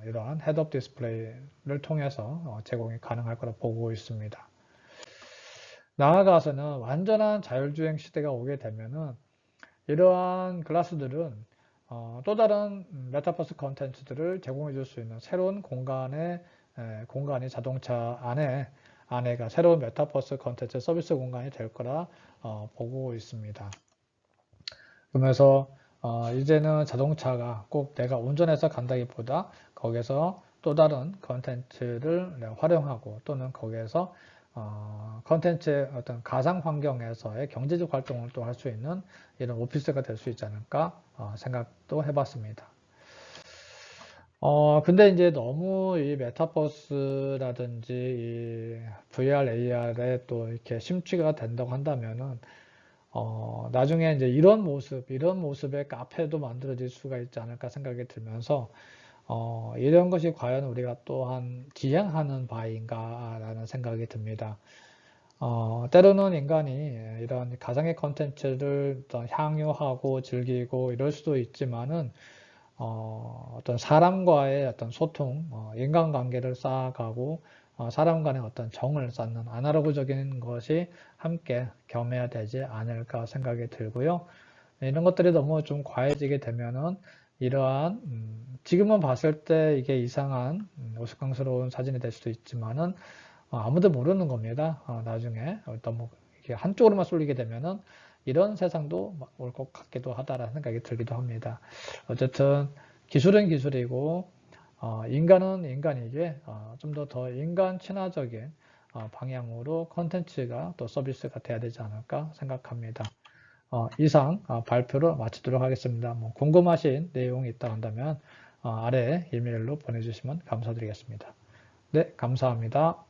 이러한 헤드업 디스플레이를 통해서 제공이 가능할 거라 보고 있습니다. 나아가서는 완전한 자율주행 시대가 오게 되면은 이러한 글라스들은 또 다른 메타버스 컨텐츠들을 제공해 줄 수 있는 새로운 공간이 자동차 안에가 새로운 메타버스 컨텐츠 서비스 공간이 될 거라 보고 있습니다. 그러면서 이제는 자동차가 꼭 내가 운전해서 간다기보다 거기서 또 다른 컨텐츠를 활용하고 또는 거기에서 컨텐츠의 어떤 가상 환경에서의 경제적 활동을 또 할 수 있는 이런 오피스가 될 수 있지 않을까 생각도 해봤습니다. 근데 이제 너무 이 메타버스라든지 이 VR, AR에 또 이렇게 심취가 된다고 한다면은, 나중에 이제 이런 모습의 카페도 만들어질 수가 있지 않을까 생각이 들면서, 이런 것이 과연 우리가 또한 지향하는 바인가라는 생각이 듭니다. 때로는 인간이 이런 가상의 컨텐츠를 어떤 향유하고 즐기고 이럴 수도 있지만은, 어떤 사람과의 어떤 소통, 인간관계를 쌓아가고, 사람 간의 어떤 정을 쌓는 아날로그적인 것이 함께 겸해야 되지 않을까 생각이 들고요. 이런 것들이 너무 좀 과해지게 되면은 이러한 지금은 봤을 때 이게 이상한 우스꽝스러운 사진이 될 수도 있지만은 아무도 모르는 겁니다. 나중에 너무 이렇게 한쪽으로만 쏠리게 되면은 이런 세상도 올 것 같기도 하다라는 생각이 들기도 합니다. 어쨌든 기술은 기술이고 인간은 인간이기에 좀 더 인간 친화적인 방향으로 컨텐츠가 또 서비스가 돼야 되지 않을까 생각합니다. 이상 발표를 마치도록 하겠습니다. 뭐 궁금하신 내용이 있다 한다면 아래 이메일로 보내주시면 감사드리겠습니다. 네, 감사합니다.